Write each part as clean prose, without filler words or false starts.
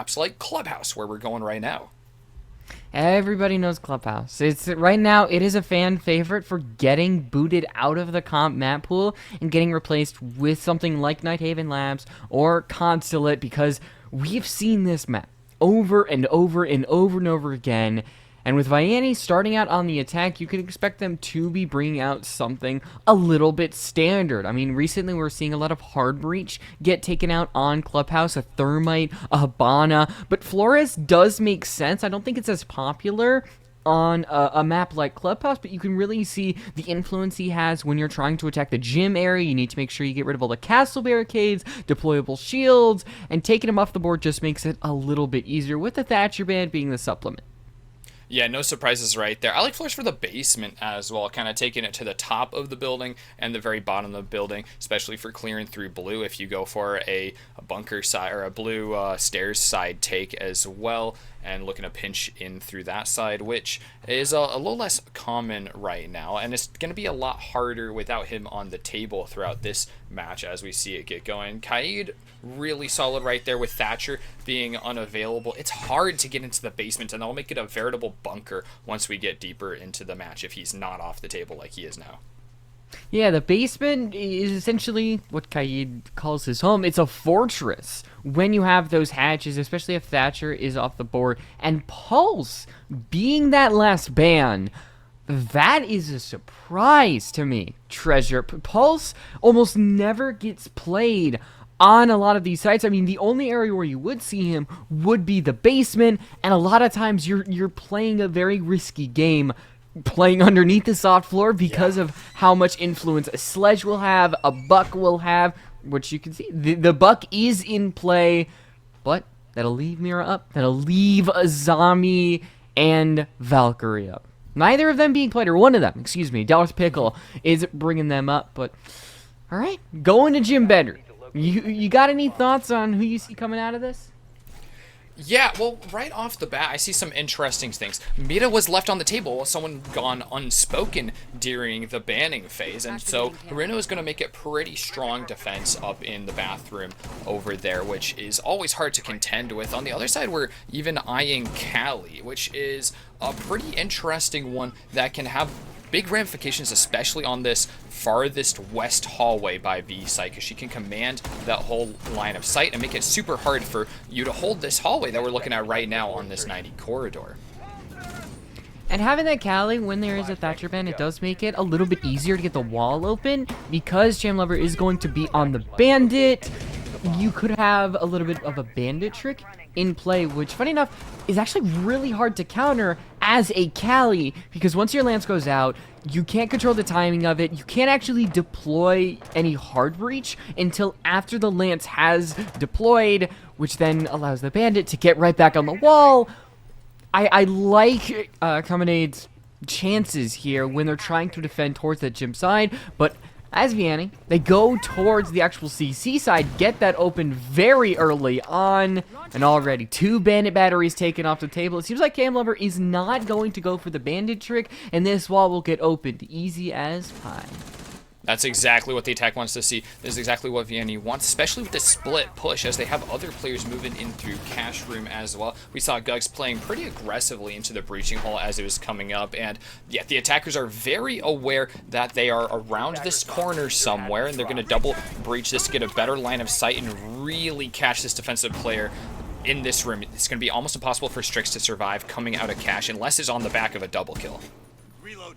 maps like Clubhouse, where we're going right now. Everybody knows Clubhouse. It's right now. It is a fan favorite for getting booted out of the comp map pool and getting replaced with something like Nighthaven Labs or Consulate, because we've seen this map over and over and over and over again. And with Vianney starting out on the attack, you can expect them to be bringing out something a little bit standard. I mean, recently we're seeing a lot of hard breach get taken out on Clubhouse, a Thermite, a Habana, but Flores does make sense. I don't think it's as popular on a map like Clubhouse, but you can really see the influence he has when you're trying to attack the gym area. You need to make sure you get rid of all the castle barricades, deployable shields, and taking him off the board just makes it a little bit easier, with the Thatcher Band being the supplement. Yeah, no surprises right there. I like floors for the basement as well, kind of taking it to the top of the building and the very bottom of the building, especially for clearing through blue if you go for a bunker side or a blue stairs side take as well, and looking to pinch in through that side, which is a little less common right now, and it's going to be a lot harder without him on the table throughout this match as we see it get going. Kaid really solid right there with Thatcher being unavailable. It's hard to get into the basement, and that'll make it a veritable bunker once we get deeper into the match if he's not off the table like he is now. Yeah, the basement is essentially what Kaid calls his home. It's a fortress when you have those hatches, especially if Thatcher is off the board. And Pulse, being that last ban, that is a surprise to me, Treasure. Pulse almost never gets played on a lot of these sites. I mean, the only area where you would see him would be the basement, and a lot of times you're playing a very risky game playing underneath the soft floor because of how much influence a Sledge will have, a Buck will have, which you can see. The Buck is in play, but that'll leave Mira up. That'll leave Azami and Valkyrie up. Neither of them being played, or one of them, excuse me, Dallas Pickle is bringing them up, but all right, going to Jim Bender. You got any thoughts on who you see coming out of this? Yeah, well, right off the bat, I see some interesting things. Mira was left on the table, someone gone unspoken during the banning phase, and so Reno is going to make it pretty strong defense up in the bathroom over there, which is always hard to contend with. On the other side, we're even eyeing Callie, which is a pretty interesting one that can have big ramifications, especially on this farthest west hallway by B site, because she can command that whole line of sight and make it super hard for you to hold this hallway that we're looking at right now on this 90 corridor. And having that Callie when there is a Thatcher ban, it does make it a little bit easier to get the wall open, because Jam Lover is going to be on the bandit. You could have a little bit of a bandit trick in play, which, funny enough, is actually really hard to counter as a Callie, because once your lance goes out, you can't control the timing of it. You can't actually deploy any hard breach until after the lance has deployed, which then allows the bandit to get right back on the wall. I like Chaminade's chances here when they're trying to defend towards that gym side, but as Vianney, they go towards the actual CC side, get that open very early on, and already 2 bandit batteries taken off the table. It seems like Cam Lover is not going to go for the bandit trick, and this wall will get opened easy as pie. That's exactly what the attack wants to see. This is exactly what Vianney wants, especially with the split push, as they have other players moving in through cash room as well. We saw Gugs playing pretty aggressively into the breaching hole as it was coming up, and yeah, the attackers are very aware that they are around this corner somewhere, and they're going to double breach this to get a better line of sight and really catch this defensive player in this room. It's going to be almost impossible for Strix to survive coming out of cash unless it's on the back of a double kill. Reload.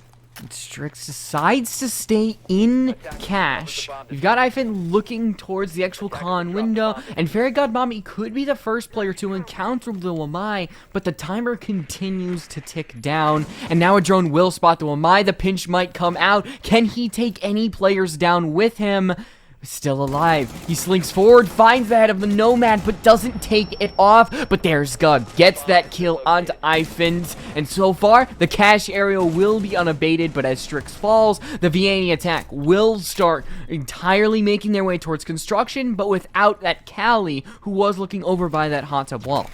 Strix decides to stay in cash. You've got Ivan looking towards the actual con window, and Fairy God Mommy could be the first player to encounter the Wamai, but the timer continues to tick down, and now a drone will spot the Wamai. The pinch might come out. Can he take any players down with him? Still alive. He slinks forward, finds the head of the Nomad, but doesn't take it off. But there's Gug. Gets that kill onto Ifans. And so far, the cash area will be unabated, but as Strix falls, the Vianney attack will start entirely making their way towards construction, but without that Callie, who was looking over by that hot tub wall.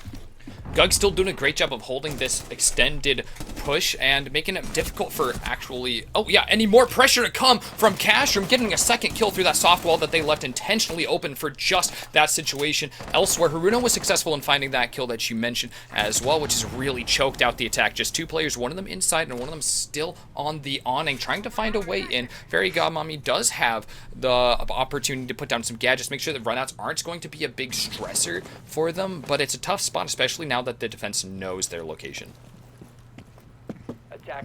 Gug's still doing a great job of holding this extended push and making it difficult for actually, oh yeah, any more pressure to come from Cashroom, getting a second kill through that soft wall that they left intentionally open for just that situation. Elsewhere, Haruno was successful in finding that kill that you mentioned as well, which has really choked out the attack. Just two players, one of them inside and one of them still on the awning, trying to find a way in. Fairy Godmommy does have the opportunity to put down some gadgets, make sure that runouts aren't going to be a big stressor for them, but it's a tough spot, especially now that the defense knows their location.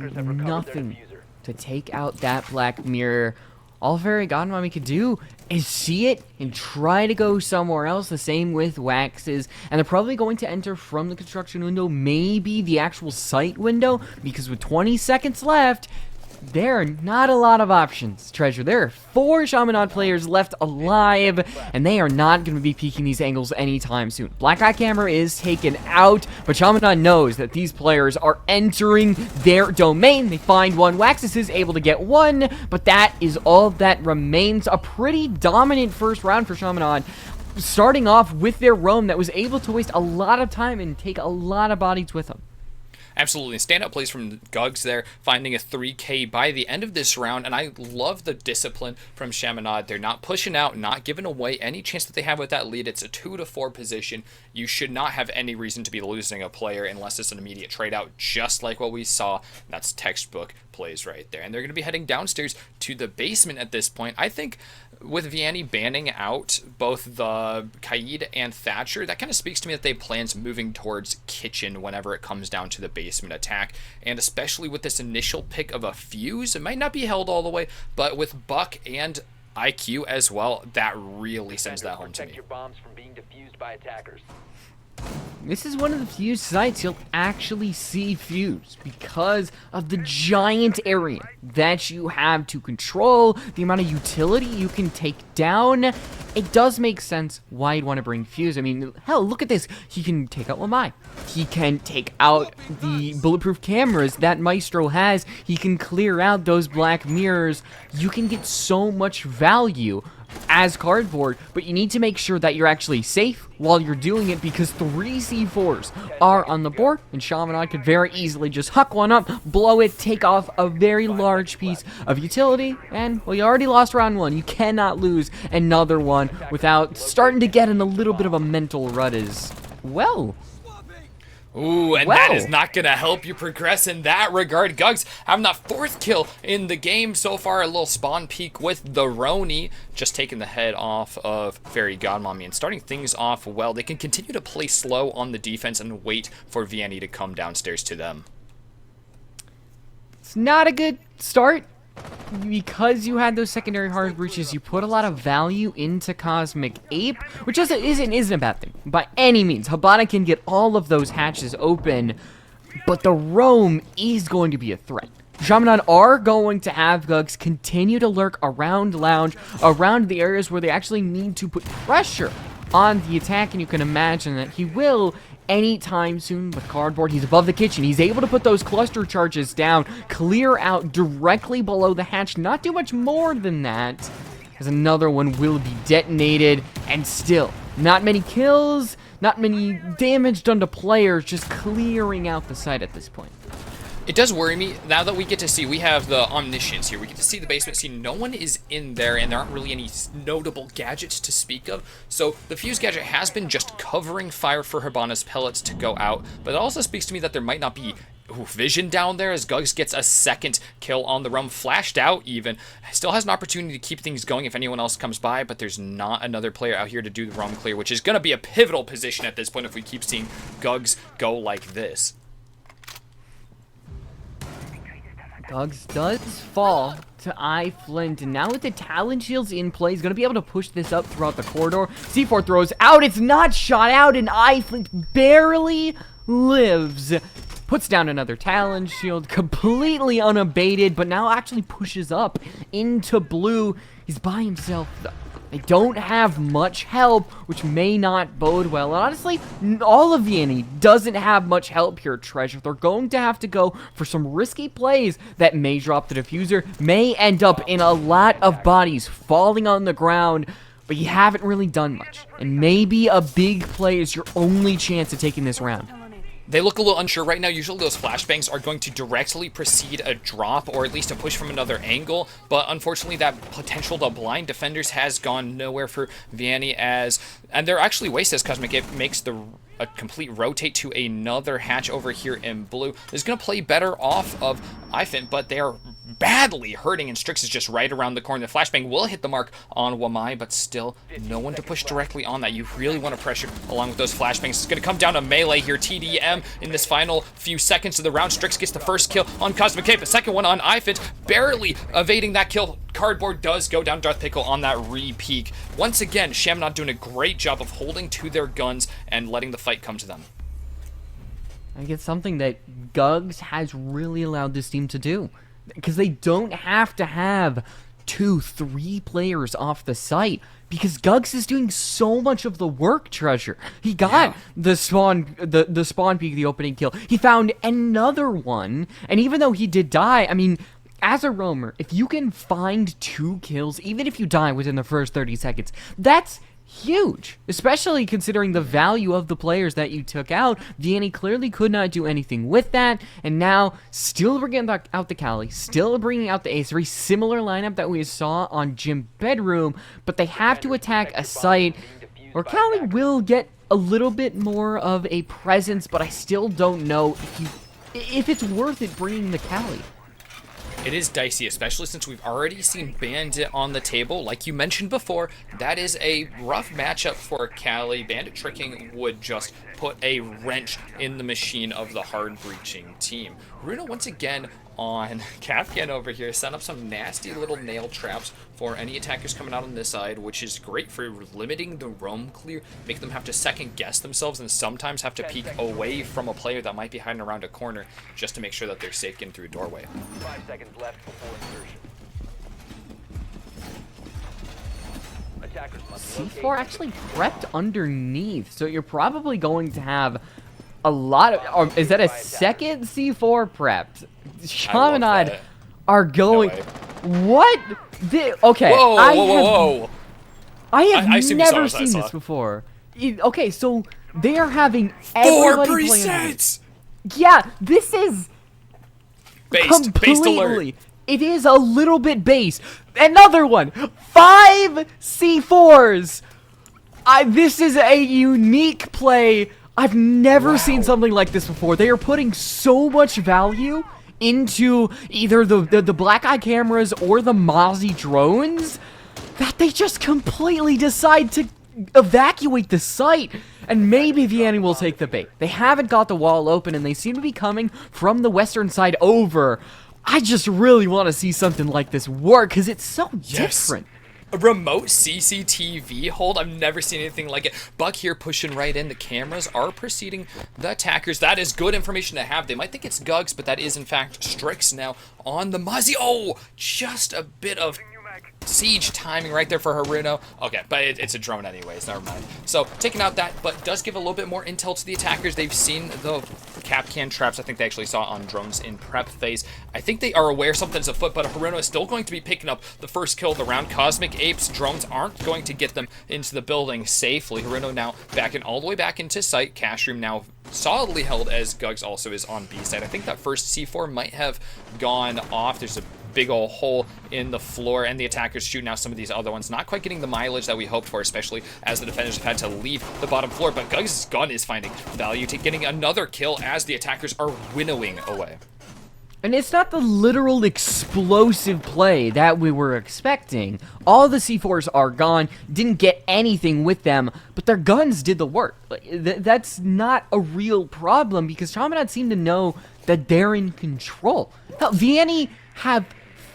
Nothing to take out that Black Mirror. All Fairy Godmommy could do is see it and try to go somewhere else. The same with Waxes. And they're probably going to enter from the construction window, maybe the actual site window, because with 20 seconds left, there are not a lot of options, Treasure. There are 4 Chaminade players left alive, and they are not going to be peeking these angles anytime soon. Black Eye Camera is taken out, but Chaminade knows that these players are entering their domain. They find one. Waxis is able to get one, but that is all that remains. A pretty dominant first round for Chaminade, starting off with their roam that was able to waste a lot of time and take a lot of bodies with them. Absolutely. Standout plays from Gugs there, finding a 3K by the end of this round, and I love the discipline from Chaminade. They're not pushing out, not giving away any chance that they have with that lead. It's a 2-4 position. You should not have any reason to be losing a player unless it's an immediate trade out, just like what we saw. That's textbook plays right there. And they're going to be heading downstairs to the basement at this point. I think with Vianney banning out both the Kaid and Thatcher, that kind of speaks to me that they have plans moving towards kitchen whenever it comes down to the basement attack. And especially with this initial pick of a fuse, it might not be held all the way, but with Buck and IQ as well, that really sends that home to me. Your bombs from being defused by attackers. This is one of the few sites you'll actually see fuse because of the giant area that you have to control, the amount of utility you can take down. It does make sense why you'd want to bring fuse. I mean, hell, look at this. He can take out Lamai. He can take out the bulletproof cameras that Maestro has. He can clear out those black mirrors. You can get so much value as cardboard, but you need to make sure that you're actually safe while you're doing it, because 3 C4s are on the board, and Chaminade could very easily just huck one up, blow it, take off a very large piece of utility, and, well, you already lost round 1. You cannot lose another one without starting to get in a little bit of a mental rut as well. Ooh, and that is not going to help you progress in that regard. Gugs having that 4th kill in the game so far. A little spawn peek with the Roni, just taking the head off of Fairy Godmommy and starting things off well. They can continue to play slow on the defense and wait for Vianney to come downstairs to them. It's not a good start. Because you had those secondary hard breaches, you put a lot of value into Cosmic Ape, which isn't a bad thing by any means. Habana can get all of those hatches open, but the roam is going to be a threat. Chaminade are going to have Gugs continue to lurk around lounge, around the areas where they actually need to put pressure on the attack, and you can imagine that he will anytime soon with cardboard. He's above the kitchen. He's able to put those cluster charges down, clear out directly below the hatch. Not too much more than that, as another one will be detonated, and still not many kills, not many damage done to players, just clearing out the site at this point. It does worry me now that we get to see, we have the omniscience here. We get to see the basement, see no one is in there, and there aren't really any notable gadgets to speak of. So the fuse gadget has been just covering fire for Habana's pellets to go out, but it also speaks to me that there might not be vision down there, as Gugs gets a 2nd kill on the roam, flashed out even. Still has an opportunity to keep things going if anyone else comes by, but there's not another player out here to do the roam clear, which is going to be a pivotal position at this point if we keep seeing Gugs go like this. Gugs does fall to iFlint, and now with the talent shields in play, he's going to be able to push this up throughout the corridor. C4 throws out, it's not shot out, and iFlint barely lives. Puts down another talent shield, completely unabated, but now actually pushes up into blue. He's by himself, though. They don't have much help, which may not bode well. And honestly, all of Vianney doesn't have much help here, Treasure. They're going to have to go for some risky plays that may drop the diffuser, may end up in a lot of bodies falling on the ground, but you haven't really done much. And maybe a big play is your only chance of taking this round. They look a little unsure right now. Usually those flashbangs are going to directly precede a drop or at least a push from another angle, but unfortunately that potential to blind defenders has gone nowhere for Vianney and they're actually wasted as Cosmic Ape makes a complete rotate to another hatch over here in blue. Is going to play better off of Ifin, but they are badly hurting, and Strix is just right around the corner. The flashbang will hit the mark on Wamai, but still no one to push directly on that. You really want to pressure along with those flashbangs. It's going to come down to melee here. TDM in this final few seconds of the round. Strix gets the first kill on Cosmic Cape, the second one on Ifin, barely evading that kill. Cardboard does go down Darth Pickle on that re-peek. Once again, Chaminade doing a great job of holding to their guns and letting the fight come to them. I think it's something that Gugs has really allowed this team to do, because they don't have to have 2-3 players off the site, because Gugs is doing so much of the work. Treasure, he got the spawn peak, the opening kill. He found another one, and even though he did die, I mean, as a roamer, if you can find 2 kills, even if you die within the first 30 seconds, that's huge, especially considering the value of the players that you took out. Vianney clearly could not do anything with that, and now still bringing out the Cali, still bringing out the Ace, very similar lineup that we saw on Gym Bedroom, but they have to attack a site where Cali will get a little bit more of a presence, but I still don't know if it's worth it bringing the Cali. It is dicey, especially since we've already seen Bandit on the table. Like you mentioned before, that is a rough matchup for Cali. Bandit tricking would just put a wrench in the machine of the hard-breaching team. Runo once again on Kapkan over here, set up some nasty little nail traps for any attackers coming out on this side, which is great for limiting the roam clear, make them have to second guess themselves and sometimes have to peek away from a player that might be hiding around a corner just to make sure that they're safe getting through a doorway. 5 seconds left before insertion. Attackers must C4 actually prepped underneath, so you're probably going to have a lot of... Or is that a second C4 prepped? Chaminade are going... No way. What? Okay. Whoa. I have I assume you never saw what I seen saw. this before. Okay, so they are having 4 everybody playing underneath. presets! Yeah, this is Based alert. completely... It is a little bit based. Another one. 5 C4s. This is a unique play. I've never seen something like this before. They are putting so much value into either the black eye cameras or the Mozzie drones that they just completely decide to evacuate the site. And maybe Vianney will take the bait. They haven't got the wall open, and they seem to be coming from the western side over. I just really want to see something like this work, because it's so different. A remote CCTV hold. I've never seen anything like it. Buck here pushing right in. The cameras are preceding the attackers. That is good information to have. They might think it's Gugs, but that is in fact Strix now on the Mozzie. Oh, just a bit of siege timing right there for Haruno. Okay, but it's a drone anyways, never mind. So taking out that, but does give a little bit more intel to the attackers. They've seen the Kapkan traps. I think they actually saw on drones in prep phase. I think they are aware something's afoot, but Haruno is still going to be picking up the first kill of the round. Cosmic Apes drones aren't going to get them into the building safely. Haruno now backing all the way back into sight. Cash room now solidly held as Gugs also is on B side. I think that first C4 might have gone off. There's a big old hole in the floor, and the attackers shooting out some of these other ones. Not quite getting the mileage that we hoped for, especially as the defenders have had to leave the bottom floor, but Gugs' gun is finding value to getting another kill as the attackers are winnowing away. And it's not the literal explosive play that we were expecting. All the C4s are gone, didn't get anything with them, but their guns did the work. That's not a real problem, because Chaminade seemed to know that they're in control. Hell, Vianney have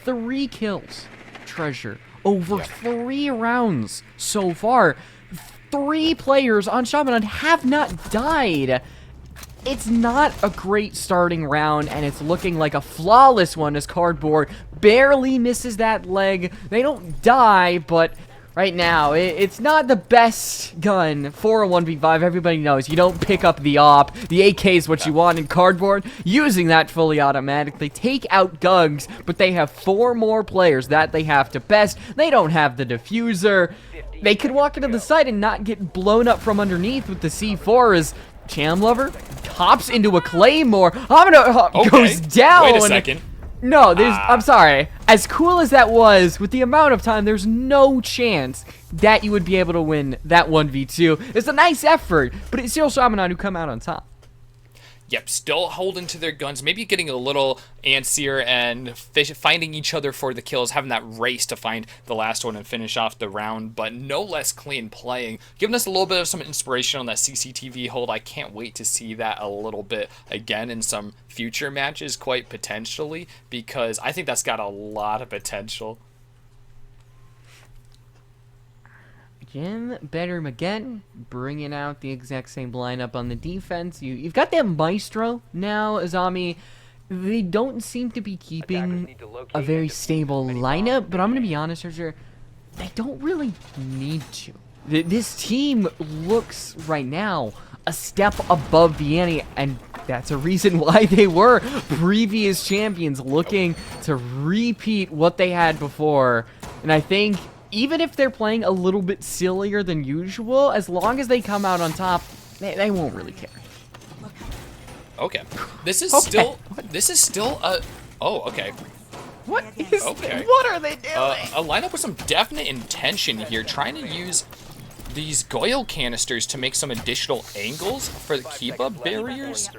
3 kills, Treasure, over 3 rounds so far. 3 players on Chaminade have not died. It's not a great starting round, and it's looking like a flawless one as Cardboard barely misses that leg. They don't die, but right now, it's not the best gun for a 1v5. Everybody knows you don't pick up the op. The AK is what you want in Cardboard. Using that fully automatic, they take out Gugs, but they have 4 more players that they have to best. They don't have the diffuser. They could walk into the site and not get blown up from underneath with the C4 as Cham Lover hops into a claymore. Hamina Okay. goes down. Wait a second. No, I'm sorry. As cool as that was, with the amount of time, there's no chance that you would be able to win that 1v2. It's a nice effort, but it's still Chaminade who come out on top. Yep, still holding to their guns, maybe getting a little antsier and finding each other for the kills, having that race to find the last one and finish off the round, but no less clean playing, giving us a little bit of some inspiration on that CCTV hold. I can't wait to see that a little bit again in some future matches, quite potentially, because I think that's got a lot of potential. Jim Bedroom again, bringing out the exact same lineup on the defense. You've got that Maestro now, Azami. They don't seem to be keeping a very stable lineup, but I'm going to be honest, Sergio, they don't really need to. This team looks right now a step above Vianney, and that's a reason why they were previous champions, looking to repeat what they had before. And I think even if they're playing a little bit sillier than usual, as long as they come out on top, they won't really care. Okay. This is still a... Oh, okay. What is Okay. What are they doing? A lineup with some definite intention here, trying to use these Goyle canisters to make some additional angles for the keep-up barriers.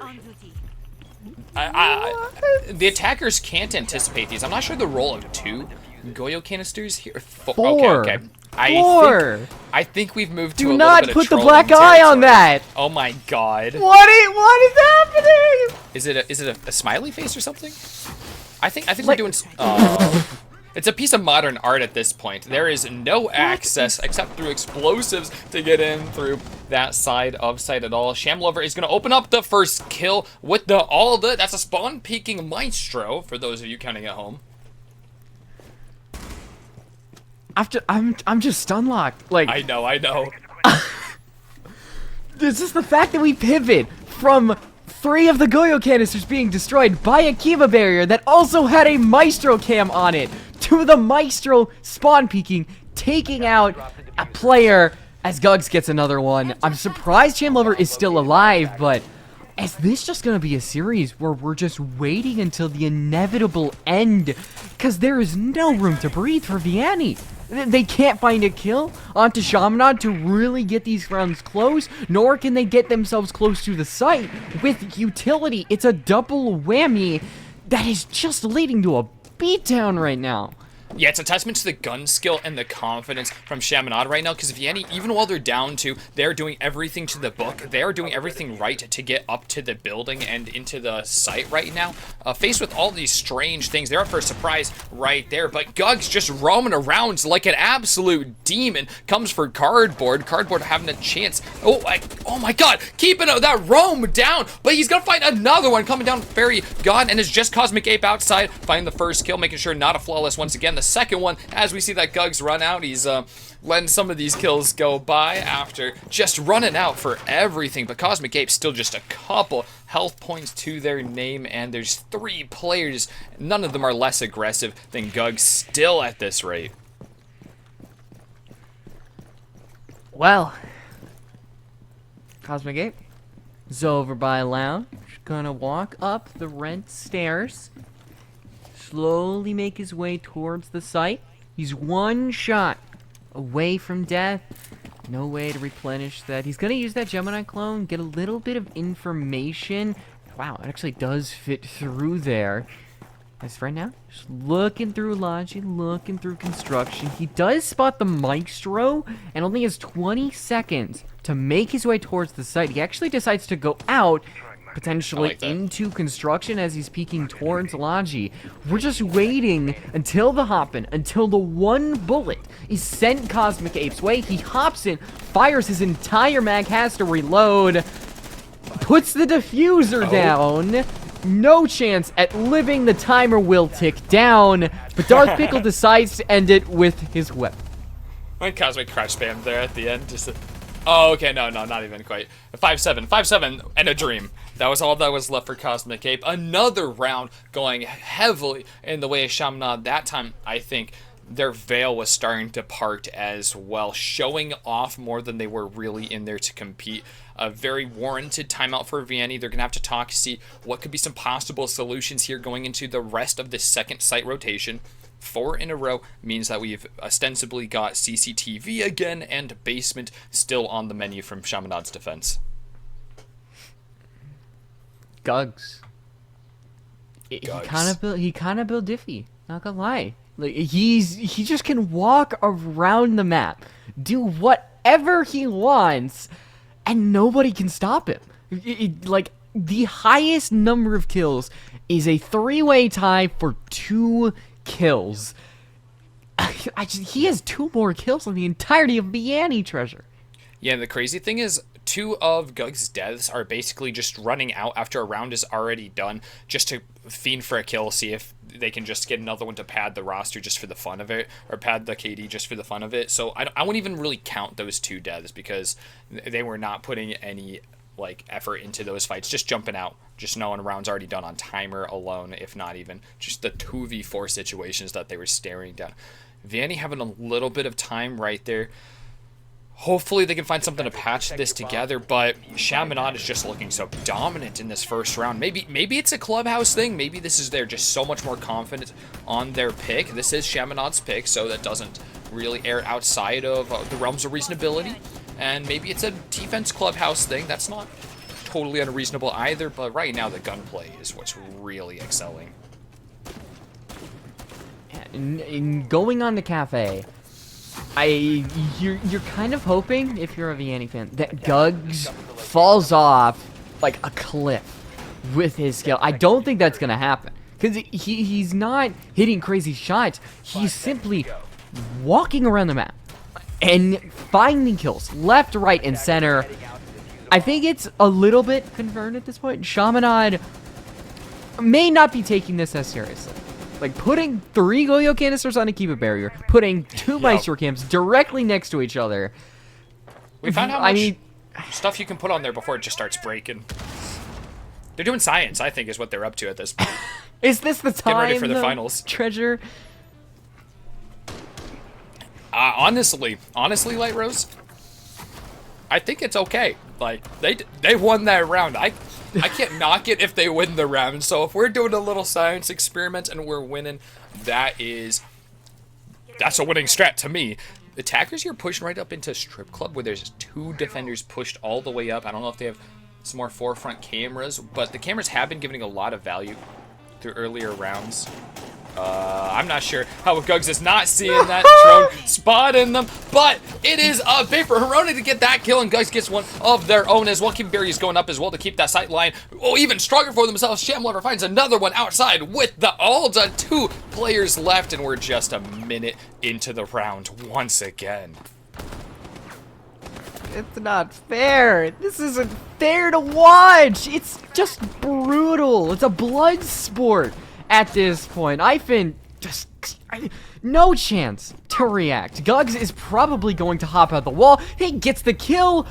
The attackers can't anticipate these. I'm not sure the role of 2 Goyo canisters here. Four. Okay. I think we've moved to a Do little not bit of put the trolling black eye on territory. that. Oh my god. What is happening? Is it a smiley face or something? I think we're Like- doing. It's a piece of modern art at this point. There is no access except through explosives to get in through that side of site at all. Shamlover is going to open up the first kill with that's a spawn peeking Maestro for those of you counting at home. I'm just stun locked. Like, I know. this is the fact that we pivot from 3 of the Goyo canisters being destroyed by a Kiva barrier that also had a Maestro cam on it, to the Maestro spawn peeking, taking out a player as Gugs gets another one. I'm surprised Chamlover is still alive, but is this just going to be a series where we're just waiting until the inevitable end? Because there is no room to breathe for Vianney. They can't find a kill onto Chaminade to really get these rounds close, nor can they get themselves close to the site with utility. It's a double whammy that is just leading to a beatdown right now. Yeah, it's a testament to the gun skill and the confidence from Chaminade right now, because Vianney, even while they're down 2, they're doing everything to the book. They are doing everything right to get up to the building and into the site right now. Faced with all these strange things, they're up for a surprise right there, but Gugs just roaming around like an absolute demon. Comes for Cardboard. Cardboard having a chance. Oh my god, keeping that roam down, but he's gonna find another one coming down. Fairy gone, and it's just Cosmic Ape outside, finding the first kill, making sure not a flawless once again. The second one, as we see that Gugs run out, he's letting some of these kills go by after just running out for everything. But Cosmic Ape still just a couple health points to their name, and there's 3 players. None of them are less aggressive than Gugs still at this rate. Well, Cosmic Ape is over by Lounge. Gonna walk up the rent stairs, slowly make his way towards the site. He's 1 shot away from death. No way to replenish that. He's gonna use that Gemini clone, get a little bit of information. Wow, it actually does fit through there. As right now, just looking through Logi, looking through construction. He does spot the Maestro and only has 20 seconds to make his way towards the site. He actually decides to go out, potentially like that. into construction as he's peeking towards Logi. We're just waiting until the hop-in, until the 1 bullet is sent Cosmic Ape's way. He hops in, fires his entire mag, has to reload, puts the diffuser down. No chance at living. The timer will tick down, but Darth Pickle decides to end it with his whip. When Cosmic crouch spam there at the end, just oh, okay, no, not even quite. 5-7, and a dream. That was all that was left for Cosmic Ape. Another round going heavily in the way of Chaminade. That time, I think their veil was starting to part as well, showing off more than they were really in there to compete. A very warranted timeout for Vianney. They're going to have to talk, see what could be some possible solutions here going into the rest of this second site rotation. 4 in a row means that we've ostensibly got CCTV again, and basement still on the menu from Chaminade's defense. Gugs. He kind of built Diffie. Not gonna lie. Like he just can walk around the map, do whatever he wants, and nobody can stop him. Like the highest number of kills is a 3-way tie for 2 kills. He has 2 more kills on the entirety of Vianney treasure. Yeah, and the crazy thing is, 2 of Gug's deaths are basically just running out after a round is already done, just to fiend for a kill, see if they can just get another one to pad the roster just for the fun of it, or pad the KD just for the fun of it. So I wouldn't even really count those 2 deaths, because they were not putting any like effort into those fights, just jumping out, just knowing a round's already done on timer alone, if not even just the 2v4 situations that they were staring down. Vianney having a little bit of time right there. Hopefully they can find something to patch this together, but Chaminade is just looking so dominant in this first round. Maybe it's a clubhouse thing. Maybe this is they're just so much more confident on their pick. This is Chaminade's pick, so that doesn't really air outside of the realms of reasonability. And maybe it's a defense clubhouse thing. That's not totally unreasonable either, but right now the gunplay is what's really excelling. In going on the cafe, you're kind of hoping, if you're a Vianney fan, that Gugs falls off like a cliff with his skill. I don't think that's gonna happen, because he's not hitting crazy shots. He's simply walking around the map and finding kills left, right, and center. I think it's a little bit confirmed at this point. Chaminade may not be taking this as seriously. Like, putting 3 Goyo canisters on a Kiva barrier, putting 2 Maestro cams directly next to each other. We found how much stuff you can put on there before it just starts breaking. They're doing science, I think, is what they're up to at this point. Is this the time, ready for the finals. Treasure? Honestly, Light Rose, I think it's okay. Like, they won that round. I can't knock it if they win the round. So if we're doing a little science experiment and we're winning, that's a winning strat to me. Attackers here pushing right up into Strip Club, where there's 2 defenders pushed all the way up. I don't know if they have some more forefront cameras, but the cameras have been giving a lot of value through earlier rounds. I'm not sure how Gugs is not seeing that drone spot in them, but it is big for Hironi to get that kill, and Gugs gets one of their own as well. Keep Barry's going up as well to keep that sight line. Oh, even stronger for themselves. Shamlover finds another one outside with the Alda. 2 players left, and we're just a minute into the round once again. It's not fair. This isn't fair to watch. It's just brutal. It's a blood sport. At this point, no chance to react. Gugs is probably going to hop out the wall. He gets the kill.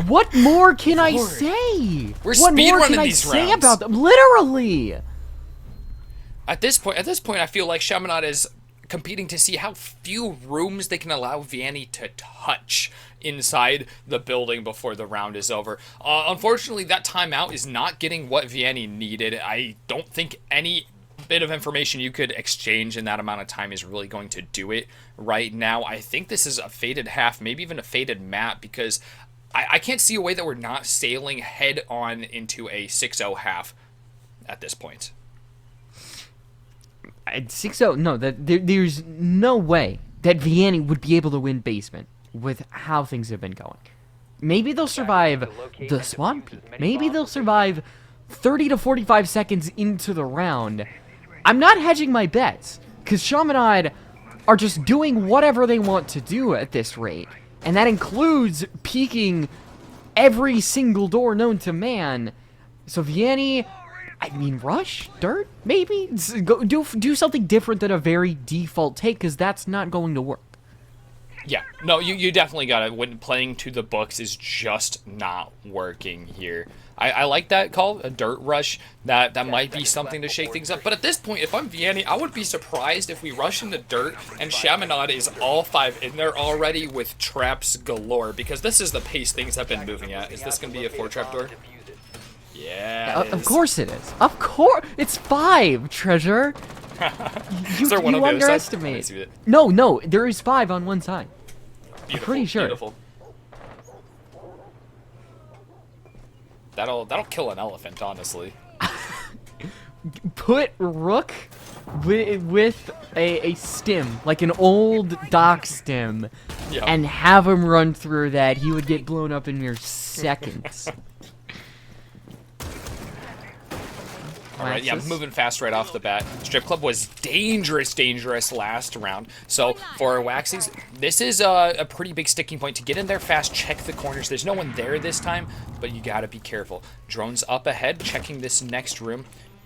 What more can I say? We're speedrunning these rounds. About them? Literally. At this point, I feel like Chaminade is competing to see how few rooms they can allow Vianney to touch inside the building before the round is over. Unfortunately, that timeout is not getting what Vianney needed. I don't think any bit of information you could exchange in that amount of time is really going to do it right now. I think this is a faded half, maybe even a faded map, because I can't see a way that we're not sailing head on into a 6-0 half at this point. 6-0, no, there's no way that Vianney would be able to win basement with how things have been going. Maybe they'll survive the spawn peak. Maybe they'll survive 30 to 45 seconds into the round. I'm not hedging my bets, because Chaminade are just doing whatever they want to do at this rate. And that includes peeking every single door known to man. So Vianney, rush? Dirt? Maybe? Go, do something different than a very default take, because that's not going to work. Yeah, no, you definitely got it. When playing to the books is just not working here. I like that call, a dirt rush. That might be something to shake things up. But at this point, if I'm Vianney, I would be surprised if we rush into dirt and Chaminade is all 5 in there already with traps galore. Because this is the pace things have been moving at. Is this going to be a 4-trap door? Yeah, Of course it is. Of course. It's 5, Treasure. Is there one on the other side? Let me underestimate. see it. No, there is 5 on one side. Beautiful, I'm pretty sure. Beautiful. That'll kill an elephant, honestly. Put Rook with a stem, like an old dock stem, Yep. and have him run through that. He would get blown up in mere seconds. Alright, yeah, moving fast right off the bat. Strip Club was dangerous last round. So for Waxies, this is a pretty big sticking point to get in there fast, check the corners. There's no one there this time, but you gotta be careful. Drones up ahead, checking this next room.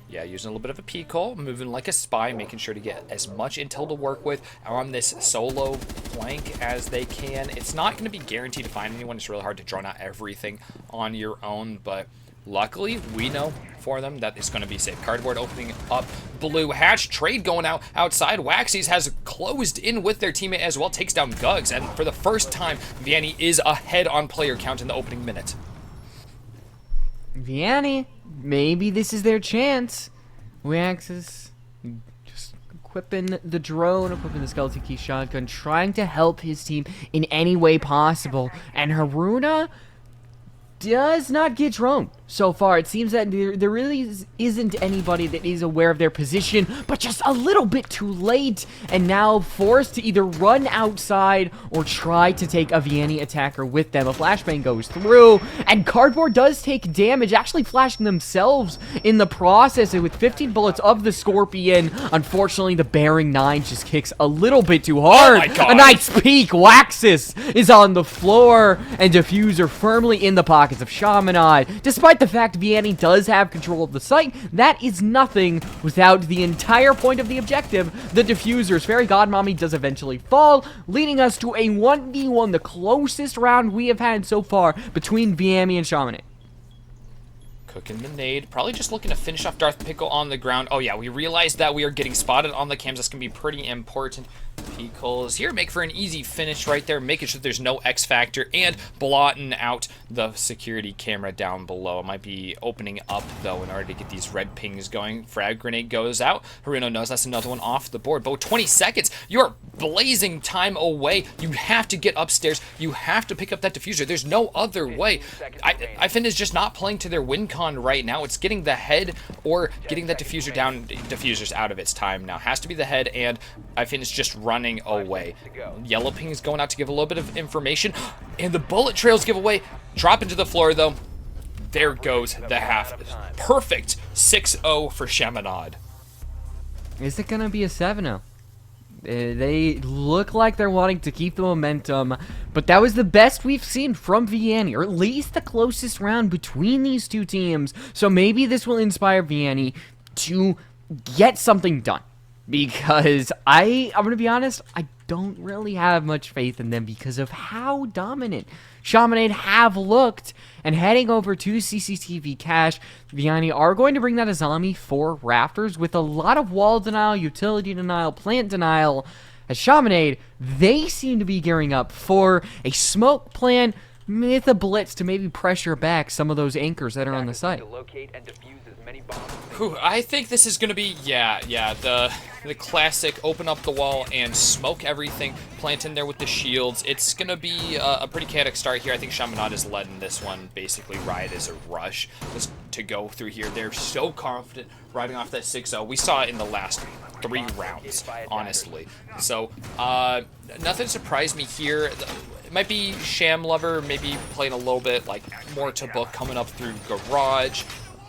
Yeah, using a little bit of a peek hole, moving like a spy, making sure to get as much intel to work with on this solo flank as they can. It's not going to be guaranteed to find anyone. It's really hard to drone out everything on your own, but luckily, we know for them that it's going to be safe. Cardboard opening up, blue hatch, trade going out outside. Waxies has closed in with their teammate as well, takes down Gugs, and for the first time, Vianney is ahead on player count in the opening minute. Vianney, maybe this is their chance. Waxies just equipping the drone, equipping the skeleton key shotgun, trying to help his team in any way possible. And Haruna does not get drone so far. It seems that there really isn't anybody that is aware of their position, but just a little bit too late, and now forced to either run outside or try to take a Vianney attacker with them. A flashbang goes through, and Cardboard does take damage, actually flashing themselves in the process, and with 15 bullets of the Scorpion, unfortunately the Bearing 9 just kicks a little bit too hard. Oh my God. A nice peek. Waxis is on the floor, and Diffuser firmly in the pockets of Chaminade. Despite the fact Vianney does have control of the site, that is nothing without the entire point of the objective, the Diffuser's Fairy Godmommy does eventually fall, leading us to a 1v1, the closest round we have had so far between Vianney and Chaminade. Cooking the nade, probably just looking to finish off Darth Pickle on the ground. Oh yeah, we realized that we are getting spotted on the cams. That's going to be pretty important. Peek holes here, make for an easy finish right there, making sure there's no X Factor, and blotting out the security camera down below. It might be opening up, though, in order to get these red pings going. Frag grenade goes out. Haruno knows that's another one off the board. But with 20 seconds, you're blazing time away. You have to get upstairs. You have to pick up that diffuser. There's no other way. IFN is just not playing to their win con right now. It's getting the head or getting that diffuser down. Diffuser's out of its time now. Has to be the head, and IFN is just running away. Yellow ping is going out to give a little bit of information, and the bullet trails give away. Drop into the floor, though. There goes the half. Perfect 6-0 for Chaminade. Is it gonna be a 7-0? They look like they're wanting to keep the momentum, but that was the best we've seen from Vianney, or at least the closest round between these two teams. So maybe this will inspire Vianney to get something done. Because I'm gonna be honest, I don't really have much faith in them because of how dominant Chaminade have looked. And heading over to CCTV cache, Vianney are going to bring that Azami for Rafters with a lot of wall denial, utility denial, plant denial. As Chaminade, they seem to be gearing up for a smoke plant with a blitz to maybe pressure back some of those anchors that are on the site. Whew, I think this is going to be, the classic open up the wall and smoke everything, plant in there with the shields. It's going to be a pretty chaotic start here. I think Chaminade is letting this one basically ride as a rush just to go through here. They're so confident riding off that 6-0. We saw it in the last 3 rounds, honestly. So, nothing surprised me here. It might be Sham Lover, maybe playing a little bit like more to book coming up through Garage.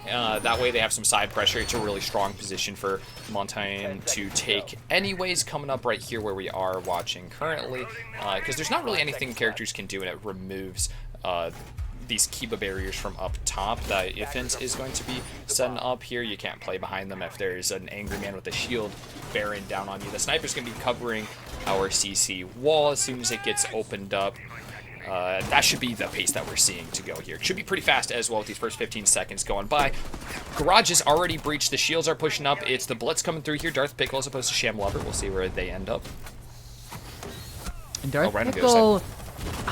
That way they have some side pressure. It's a really strong position for Montaigne to take anyways, coming up right here where we are watching currently, because there's not really anything characters can do, and it removes these Kiba barriers from up top that Griffins is going to be setting up here. You can't play behind them if there's an angry man with a shield bearing down on you. The sniper's going to be covering our CC wall as soon as it gets opened up. That should be the pace that we're seeing to go here. It should be pretty fast as well with these first 15 seconds going by. Garage is already breached. The shields are pushing up. It's the Blitz coming through here. Darth Pickle as opposed to Sham Lover. We'll see where they end up. And Darth Pickle,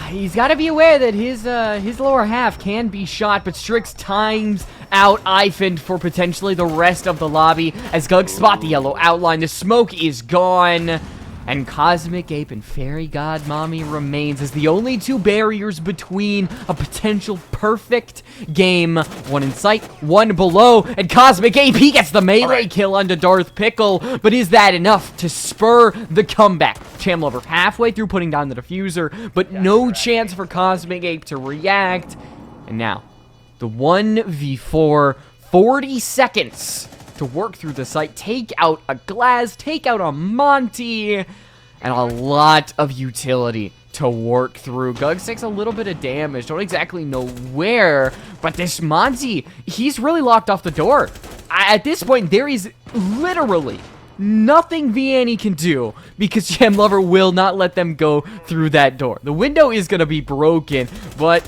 he's got to be aware that his lower half can be shot, but Strix times out Ifend for potentially the rest of the lobby as Gug spot the yellow outline. The smoke is gone. And Cosmic Ape and Fairy God Mommy remains as the only two barriers between a potential perfect game. One in sight, one below, and Cosmic Ape, he gets the melee kill onto Darth Pickle, but is that enough to spur the comeback? Chamlover halfway through putting down the diffuser, but no chance for Cosmic Ape to react. And now, the 1v4, 40 seconds to work through the site, take out a Glass, take out a Monty, and a lot of utility to work through. Gugs takes a little bit of damage, don't exactly know where, but this Monty, he's really locked off the door. At this point, there is literally nothing Vianney can do because Gem Lover will not let them go through that door. The window is going to be broken, but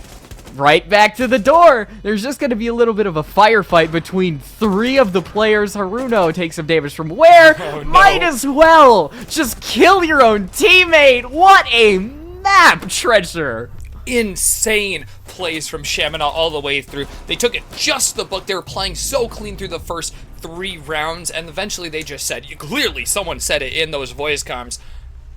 right back to the door. There's just going to be a little bit of a firefight between three of the players. Haruno takes some damage from where? Oh, no. Might as well just kill your own teammate. What a map treasure. Insane plays from Chaminade all the way through. They took it just the book. They were playing so clean through the first 3 rounds, and eventually they just said, clearly someone said it in those voice comms,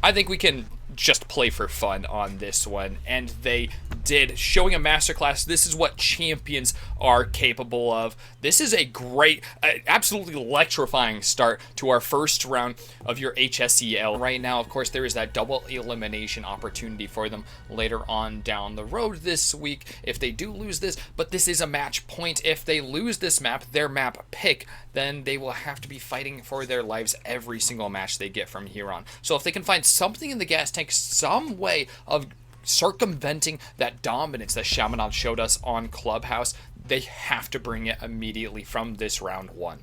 I think we can just play for fun on this one, and they did, showing a masterclass. This is what champions are capable of. This is a great, absolutely electrifying start to our first round of your HSEL. Right now, of course, there is that double elimination opportunity for them later on down the road this week if they do lose this, but this is a match point. If they lose this map, their map pick, then they will have to be fighting for their lives every single match they get from here on. So if they can find something in the gas tank, some way of circumventing that dominance that Chaminade showed us on Clubhouse, they have to bring it immediately from this round 1.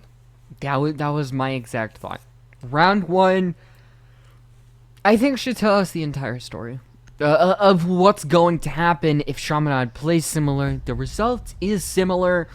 That was my exact thought. Round 1, I think, should tell us the entire story of what's going to happen if Chaminade plays similar. The result is similar.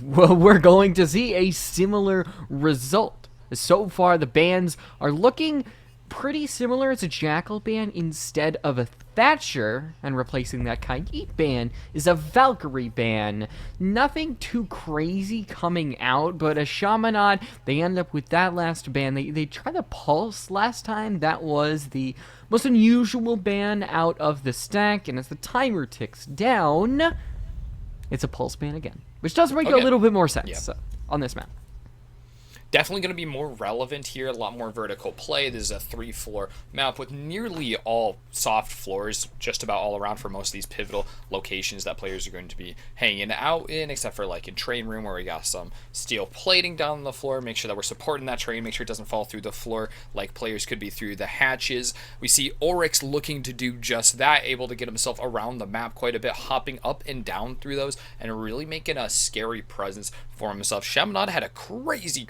Well, we're going to see a similar result. So far, the bans are looking pretty similar. It's a Jackal ban instead of a Thatcher, and replacing that Khajiit ban is a Valkyrie ban. Nothing too crazy coming out, but a Chaminade, they end up with that last ban. They tried the Pulse last time. That was the most unusual ban out of the stack, and as the timer ticks down, it's a Pulse ban again, which does make a little bit more sense on this map. Definitely going to be more relevant here, a lot more vertical play. This is a 3-floor map with nearly all soft floors, just about all around for most of these pivotal locations that players are going to be hanging out in, except for like in train room where we got some steel plating down the floor. Make sure that we're supporting that train, make sure it doesn't fall through the floor like players could be through the hatches. We see Oryx looking to do just that, able to get himself around the map quite a bit, hopping up and down through those, and really making a scary presence for himself. Chaminade had a crazy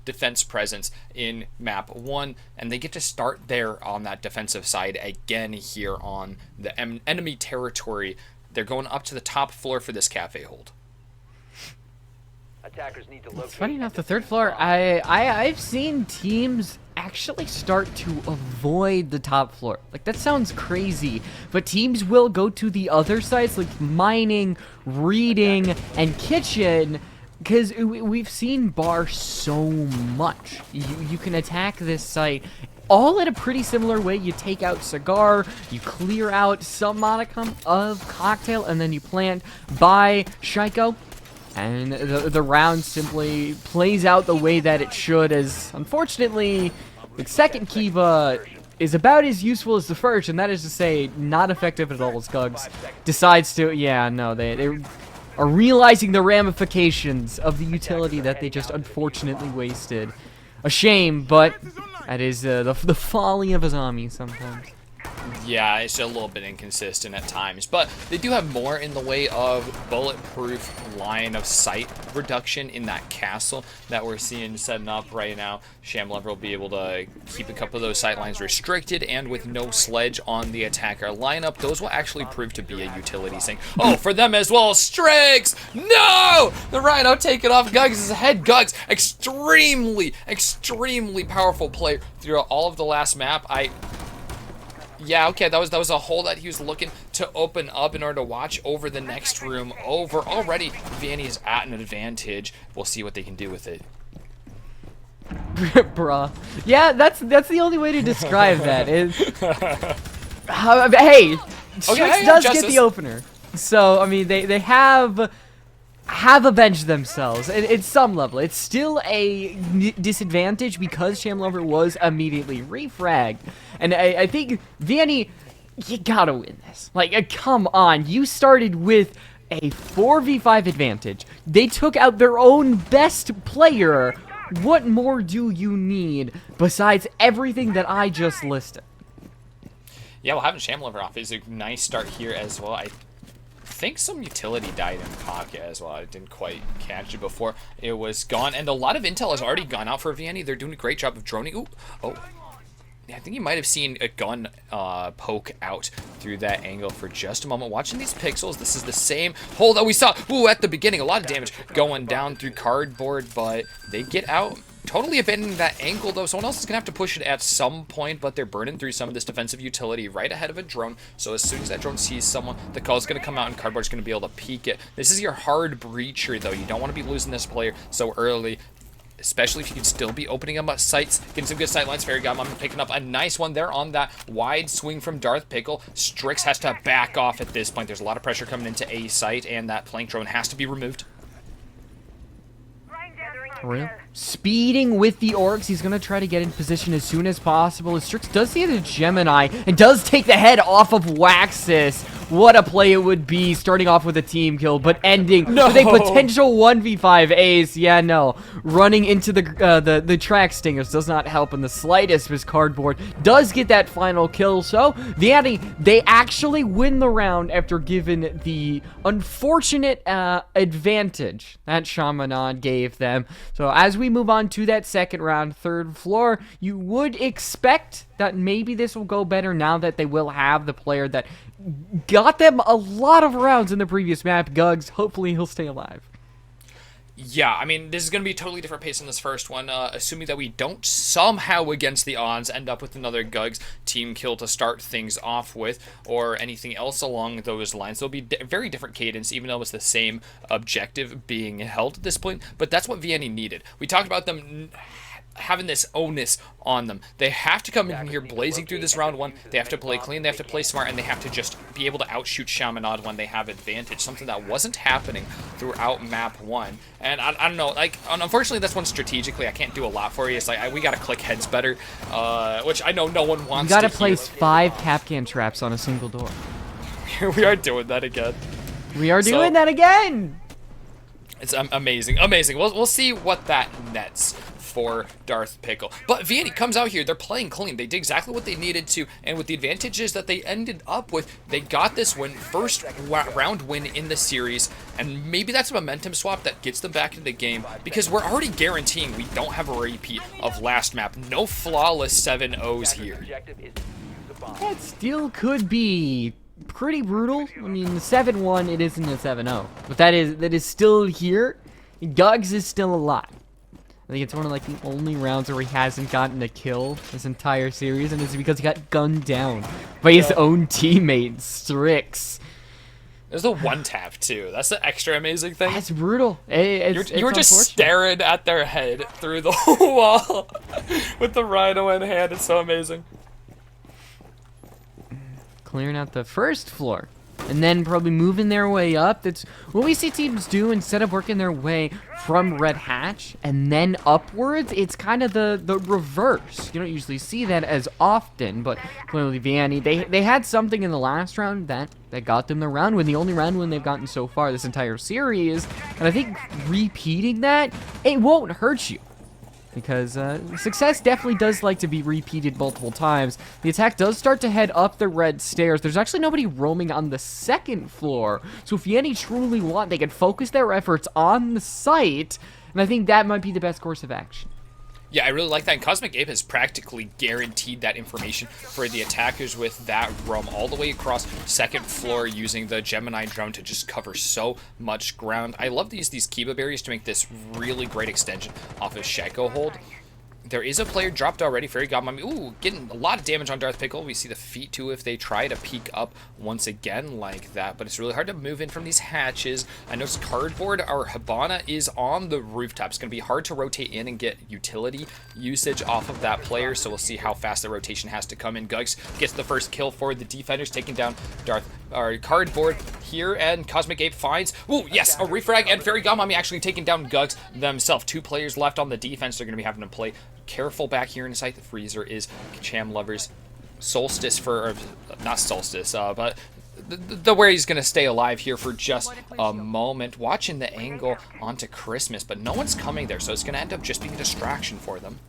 defense presence in map 1, and they get to start there on that defensive side again here on the enemy territory. They're going up to the top floor for this cafe hold. Attackers need to locate. It's funny enough, the 3rd floor, I've seen teams actually start to avoid the top floor. Like, that sounds crazy, but teams will go to the other sites like mining, reading, and kitchen, because we've seen bar so much. You can attack this site all in a pretty similar way. You take out Cigar, you clear out some modicum of Cocktail, and then you plant by Shaiko. And the round simply plays out the way that it should, as unfortunately the second Kiva is about as useful as the first, and that is to say not effective at all as Gugs decides to, they are realizing the ramifications of the utility that they just unfortunately wasted. A shame, but that is the folly of Azami sometimes. Yeah, it's a little bit inconsistent at times, but they do have more in the way of bulletproof line of sight reduction in that castle that we're seeing setting up right now. Shamlover will be able to keep a couple of those sight lines restricted, and with no sledge on the attacker lineup, those will actually prove to be a utility sink. Oh, for them as well, Strix! No! The Rhino taking off Guggs' head. Guggs, extremely powerful player throughout all of the last map. Yeah, okay, that was a hole that he was looking to open up in order to watch over the next room over. Already, Vianney is at an advantage. We'll see what they can do with it. Bruh. Yeah, that's the only way to describe that. Hey, Strix does get the opener. So, I mean, they have avenged themselves at some level. It's still a disadvantage because Shamlover was immediately refragged. And I think, Vianney, you gotta win this. Like, come on. You started with a 4v5 advantage. They took out their own best player. What more do you need besides everything that I just listed? Yeah, well, having Shamlover off is a nice start here as well. I think some utility died in pocket as well. I didn't quite catch it before it was gone, and a lot of intel has already gone out for Vianney. They're doing a great job of droning. Ooh, oh, yeah, I think you might have seen a gun poke out through that angle for just a moment. Watching these pixels, this is the same hole that we saw at the beginning. A lot of damage going down through cardboard, but they get out. Totally abandoning that angle, though. Someone else is going to have to push it at some point, but they're burning through some of this defensive utility right ahead of a drone. So as soon as that drone sees someone, the call is going to come out, and Cardboard's going to be able to peek it. This is your hard breacher, though. You don't want to be losing this player so early, especially if you can still be opening up sights, getting some good sight lines. Fairy Godmom picking up a nice one there on that wide swing from Darth Pickle. Strix has to back off at this point. There's a lot of pressure coming into A site, and that plank drone has to be removed. Speeding with the orcs, he's gonna try to get in position as soon as possible. As Strix does see the Gemini and does take the head off of Waxus. What a play it would be, starting off with a team kill, but ending with a potential 1v5 ace. Yeah, no. Running into the track stingers does not help in the slightest, as Cardboard does get that final kill. So, Vianney, they actually win the round after given the unfortunate advantage that Chaminade gave them. So, as we move on to that second round, third floor, you would expect that maybe this will go better now that they will have the player that got them a lot of rounds in the previous map, Guggs. Hopefully he'll stay alive. Yeah, I mean, this is going to be a totally different pace in this first one, assuming that we don't somehow, against the odds, end up with another Guggs team kill to start things off with, or anything else along those lines. There'll be very different cadence, even though it's the same objective being held at this point, but that's what Vianney needed. We talked about them having this onus on them. They have to come in here blazing through this round one. They have to play clean, they have to play smart, and they have to just be able to outshoot Chaminade when they have advantage, something that wasn't happening throughout map one. And I don't know, like, unfortunately that's one strategically I can't do a lot for you. It's like, we gotta click heads better, which I know no one wants to. You gotta place 5 Capcan traps on a single door. We are doing that again. We are doing that again! It's amazing, amazing. We'll see what that nets for Darth Pickle. But Vianney comes out here, they're playing clean. They did exactly what they needed to, and with the advantages that they ended up with, they got this win, first round win in the series, and maybe that's a momentum swap that gets them back into the game, because we're already guaranteeing we don't have a repeat of last map. No flawless 7-0s here. That still could be pretty brutal. I mean, 7-1, it isn't a 7-0, but that is still here. Guggs is still alive. I think it's one of like the only rounds where he hasn't gotten a kill this entire series, and it's because he got gunned down by his own teammate, Strix. There's a one tap too. That's the extra amazing thing. That's brutal. You were just staring at their head through the wall with the rhino in hand. It's so amazing. Clearing out the first floor, and then probably moving their way up. That's what we see teams do instead of working their way from Red Hatch and then upwards. It's kind of the reverse. You don't usually see that as often, but clearly Vianney, they had something in the last round that got them the round win, the only round win they've gotten so far this entire series. And I think repeating that, it won't hurt you. because success definitely does like to be repeated multiple times. The attack does start to head up the red stairs. There's actually nobody roaming on the second floor, so if Vianney truly want, they can focus their efforts on the site, and I think that might be the best course of action. Yeah, I really like that. And Cosmic Ape has practically guaranteed that information for the attackers with that roam all the way across second floor using the Chaminade drone to just cover so much ground. I love these Kiba berries to make this really great extension off of Shaco hold. There is a player dropped already. Fairy Godmommy. Ooh, getting a lot of damage on Darth Pickle. We see the feet, too, if they try to peek up once again like that. But it's really hard to move in from these hatches. I noticed Cardboard, our Hibana, is on the rooftop. It's going to be hard to rotate in and get utility usage off of that player. So we'll see how fast the rotation has to come in. Gugs gets the first kill for the defenders, taking down Cardboard here. And Cosmic Ape finds... Ooh, yes, a refrag. And Fairy Godmommy actually taking down Gugs themselves. 2 players left on the defense. They're going to be having to play careful back here in sight. The freezer is Cham Lover's Solstice for, or not Solstice, but the where he's gonna stay alive here for just a moment. Watching the angle onto Christmas, but no one's coming there, so it's gonna end up just being a distraction for them.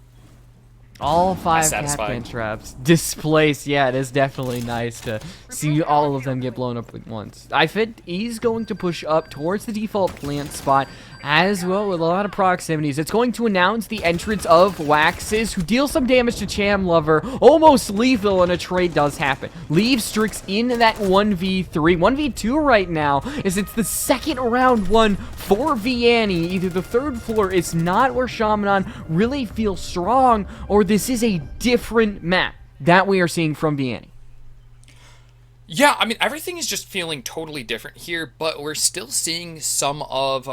All 5 Capcan traps displaced. Yeah, it is definitely nice to see all of them get blown up at once. iFit is going to push up towards the default plant spot as well with a lot of proximities. It's going to announce the entrance of Waxes, who deals some damage to Cham Lover, almost lethal, and a trade does happen. Leaves Strix in that 1v3, 1v2 right now, as it's the second round one for Vianney. Either the third floor is not where Chaminade really feels strong, or this is a different map that we are seeing from Vianney. Yeah, I mean, everything is just feeling totally different here, but we're still seeing some of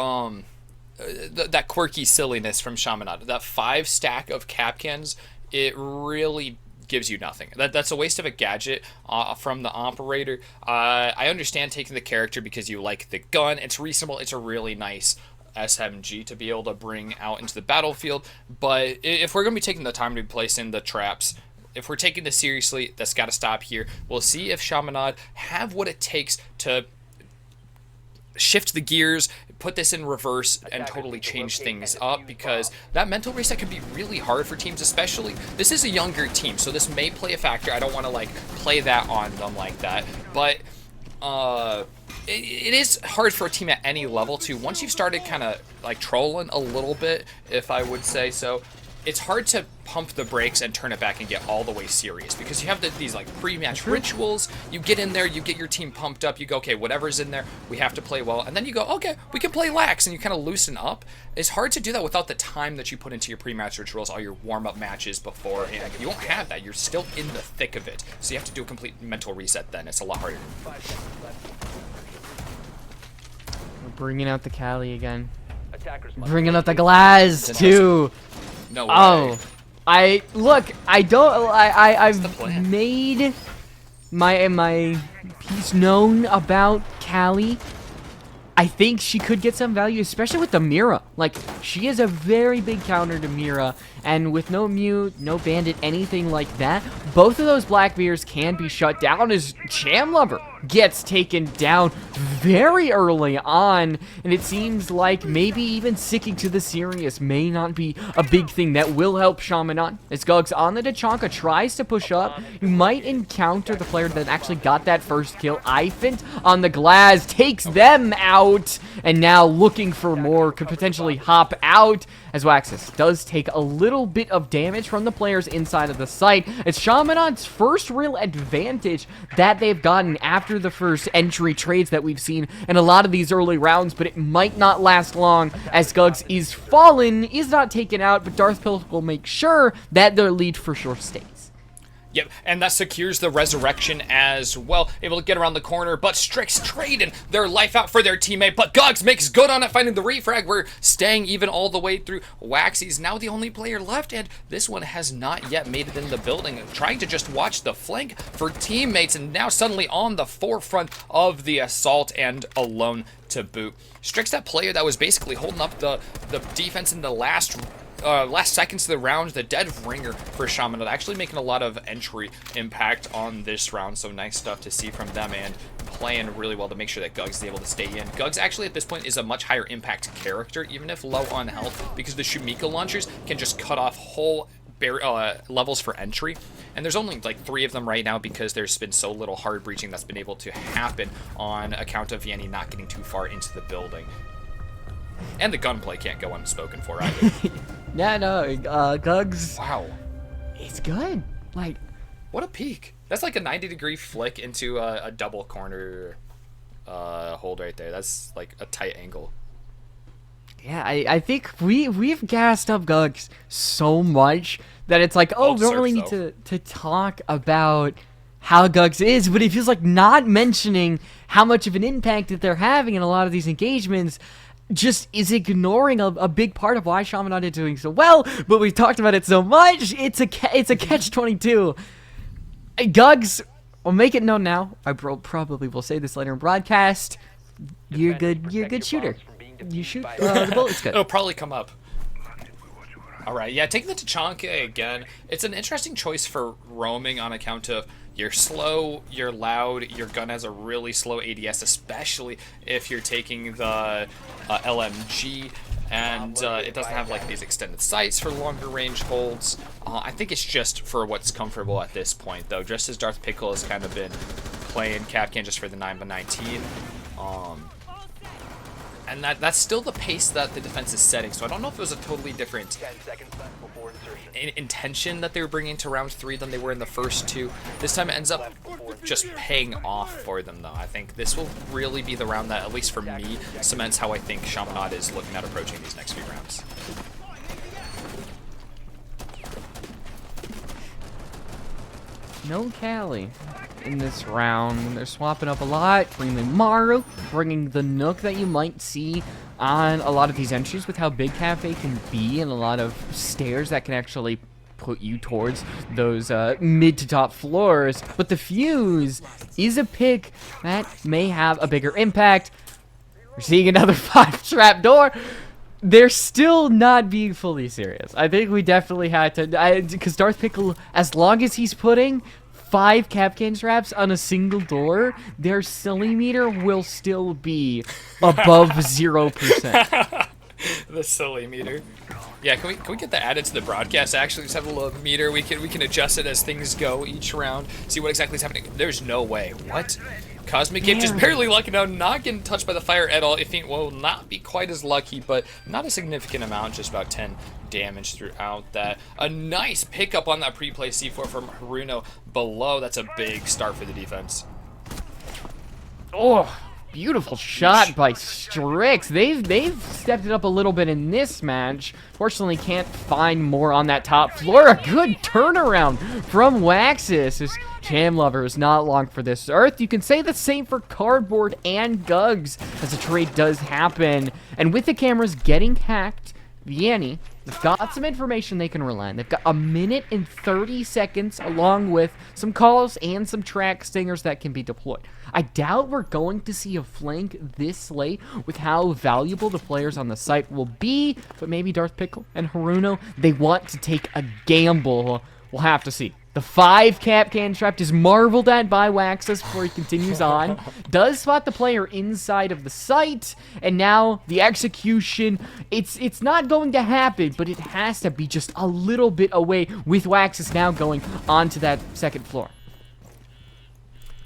that quirky silliness from Chaminade. That 5 stack of Capcans, it really gives you nothing. That's a waste of a gadget from the operator. I understand taking the character because you like the gun. It's reasonable. It's a really nice SMG to be able to bring out into the battlefield. But if we're going to be taking the time to be placing the traps, if we're taking this seriously, that's got to stop here. We'll see if Chaminade have what it takes to shift the gears, put this in reverse, and totally change things up, because that mental reset can be really hard for teams, especially, this is a younger team, so this may play a factor. I don't want to, like, play that on them like that, but it is hard for a team at any level to, once you've started kind of, like, trolling a little bit, if I would say so, it's hard to pump the brakes and turn it back and get all the way serious, because you have these like pre-match rituals. You get in there, you get your team pumped up, you go, okay, whatever's in there, we have to play well, and then you go, okay, we can play lax, and you kind of loosen up. It's hard to do that without the time that you put into your pre-match rituals, all your warm-up matches beforehand. You don't have that. You're still in the thick of it, so you have to do a complete mental reset then. It's a lot harder. We're bringing out the Cali again. Bringing out the glass too. No way. Oh, I've made my piece known about Callie. I think she could get some value, especially with the Mira. Like, she is a very big counter to Mira, and with no mute, no bandit, anything like that, both of those black bears can be shut down as Cham Lover gets taken down very early on, and it seems like maybe even sticking to the serious may not be a big thing that will help Chaminade. As Gugs on the Tachanka tries to push up, you might encounter the player that actually got that first kill. Ifint on the glass takes them out, and now looking for more, could potentially hop out, as Waxus does take a little bit of damage from the players inside of the site. It's Chaminade's first real advantage that they've gotten after the first entry trades that we've seen in a lot of these early rounds, but it might not last long, as Gugs is fallen, is not taken out, but Darth Pill will make sure that their lead for sure stays. Yep, and that secures the resurrection as well. Able to get around the corner, but Strix trading their life out for their teammate. But Gugs makes good on it, finding the refrag. We're staying even all the way through. Waxy's now the only player left, and this one has not yet made it in the building. Trying to just watch the flank for teammates, and now suddenly on the forefront of the assault and alone to boot. Strix, that player that was basically holding up the defense in the last last seconds of the round, the dead ringer for Chaminade actually making a lot of entry impact on this round. So nice stuff to see from them, and playing really well to make sure that Gugs is able to stay in. Gugs actually at this point is a much higher impact character, even if low on health, because the Shumika launchers can just cut off whole levels for entry. And there's only like 3 of them right now because there's been so little hard breaching that's been able to happen on account of Vianney not getting too far into the building. And the gunplay can't go unspoken for either. Yeah, no, Gugs. Wow. It's good. Like, what a peek. That's like a 90-degree flick into a double corner hold right there. That's like a tight angle. yeah, I think we've gassed up Gugs so much that it's like, oh, we don't really need to talk about how Gugs is, but it feels like not mentioning how much of an impact that they're having in a lot of these engagements just is ignoring a big part of why Chaminade is doing so well, but we've talked about it so much, it's a catch-22. Gugs, I'll make it known now, I probably will say this later in broadcast, you're a good shooter. You shoot the bullet's good. It'll probably come up. Alright, yeah, taking the Tachanka again. It's an interesting choice for roaming on account of you're slow, you're loud, your gun has a really slow ADS, especially if you're taking the LMG, and it doesn't have like these extended sights for longer range holds. I think it's just for what's comfortable at this point, though, just as Darth Pickle has kind of been playing Kapkan just for the 9x19. And that's still the pace that the defense is setting, so I don't know if it was a totally different 10 seconds left before insertion. intention that they were bringing to round 3 than they were in the first 2. This time it ends up just paying off for them, though. I think this will really be the round that, at least for me, cements how I think Chaminade is looking at approaching these next few rounds. No Callie in this round. They're swapping up a lot, bringing the Maru, bringing the Nook that you might see on a lot of these entries with how big Cafe can be, and a lot of stairs that can actually put you towards those mid to top floors. But the Fuse is a pick that may have a bigger impact. We're seeing another 5 trap door. They're still not being fully serious. I think we definitely had to, because Darth Pickle, as long as he's putting 5 Kapkan traps on a single door, their silly meter will still be above 0%. The silly meter. Yeah, can we get that added to the broadcast? Actually, just have a little meter. We can adjust it as things go each round. See what exactly is happening. There's no way. What? Cosmic Cape just barely lucky now, not getting touched by the fire at all. If he will not be quite as lucky, but not a significant amount, just about 10 damage throughout that. A nice pickup on that pre-play C4 from Haruno below. That's a big start for the defense. Oh, beautiful shot by Strix. They've stepped it up a little bit in this match. Fortunately, can't find more on that top floor. A good turnaround from Waxis. His Cham Lover is not long for this earth. You can say the same for Cardboard and Gugs as the trade does happen. And with the cameras getting hacked, Vianney, they've got some information they can rely on. They've got 1 minute and 30 seconds along with some calls and some track stingers that can be deployed. I doubt we're going to see a flank this late with how valuable the players on the site will be, but maybe Darth Pickle and Haruno, they want to take a gamble. We'll have to see. The 5 Kapkan trapped is marveled at by Waxus before he continues on. Does spot the player inside of the site, and now the execution, it's not going to happen, but it has to be just a little bit away with Waxus now going onto that second floor.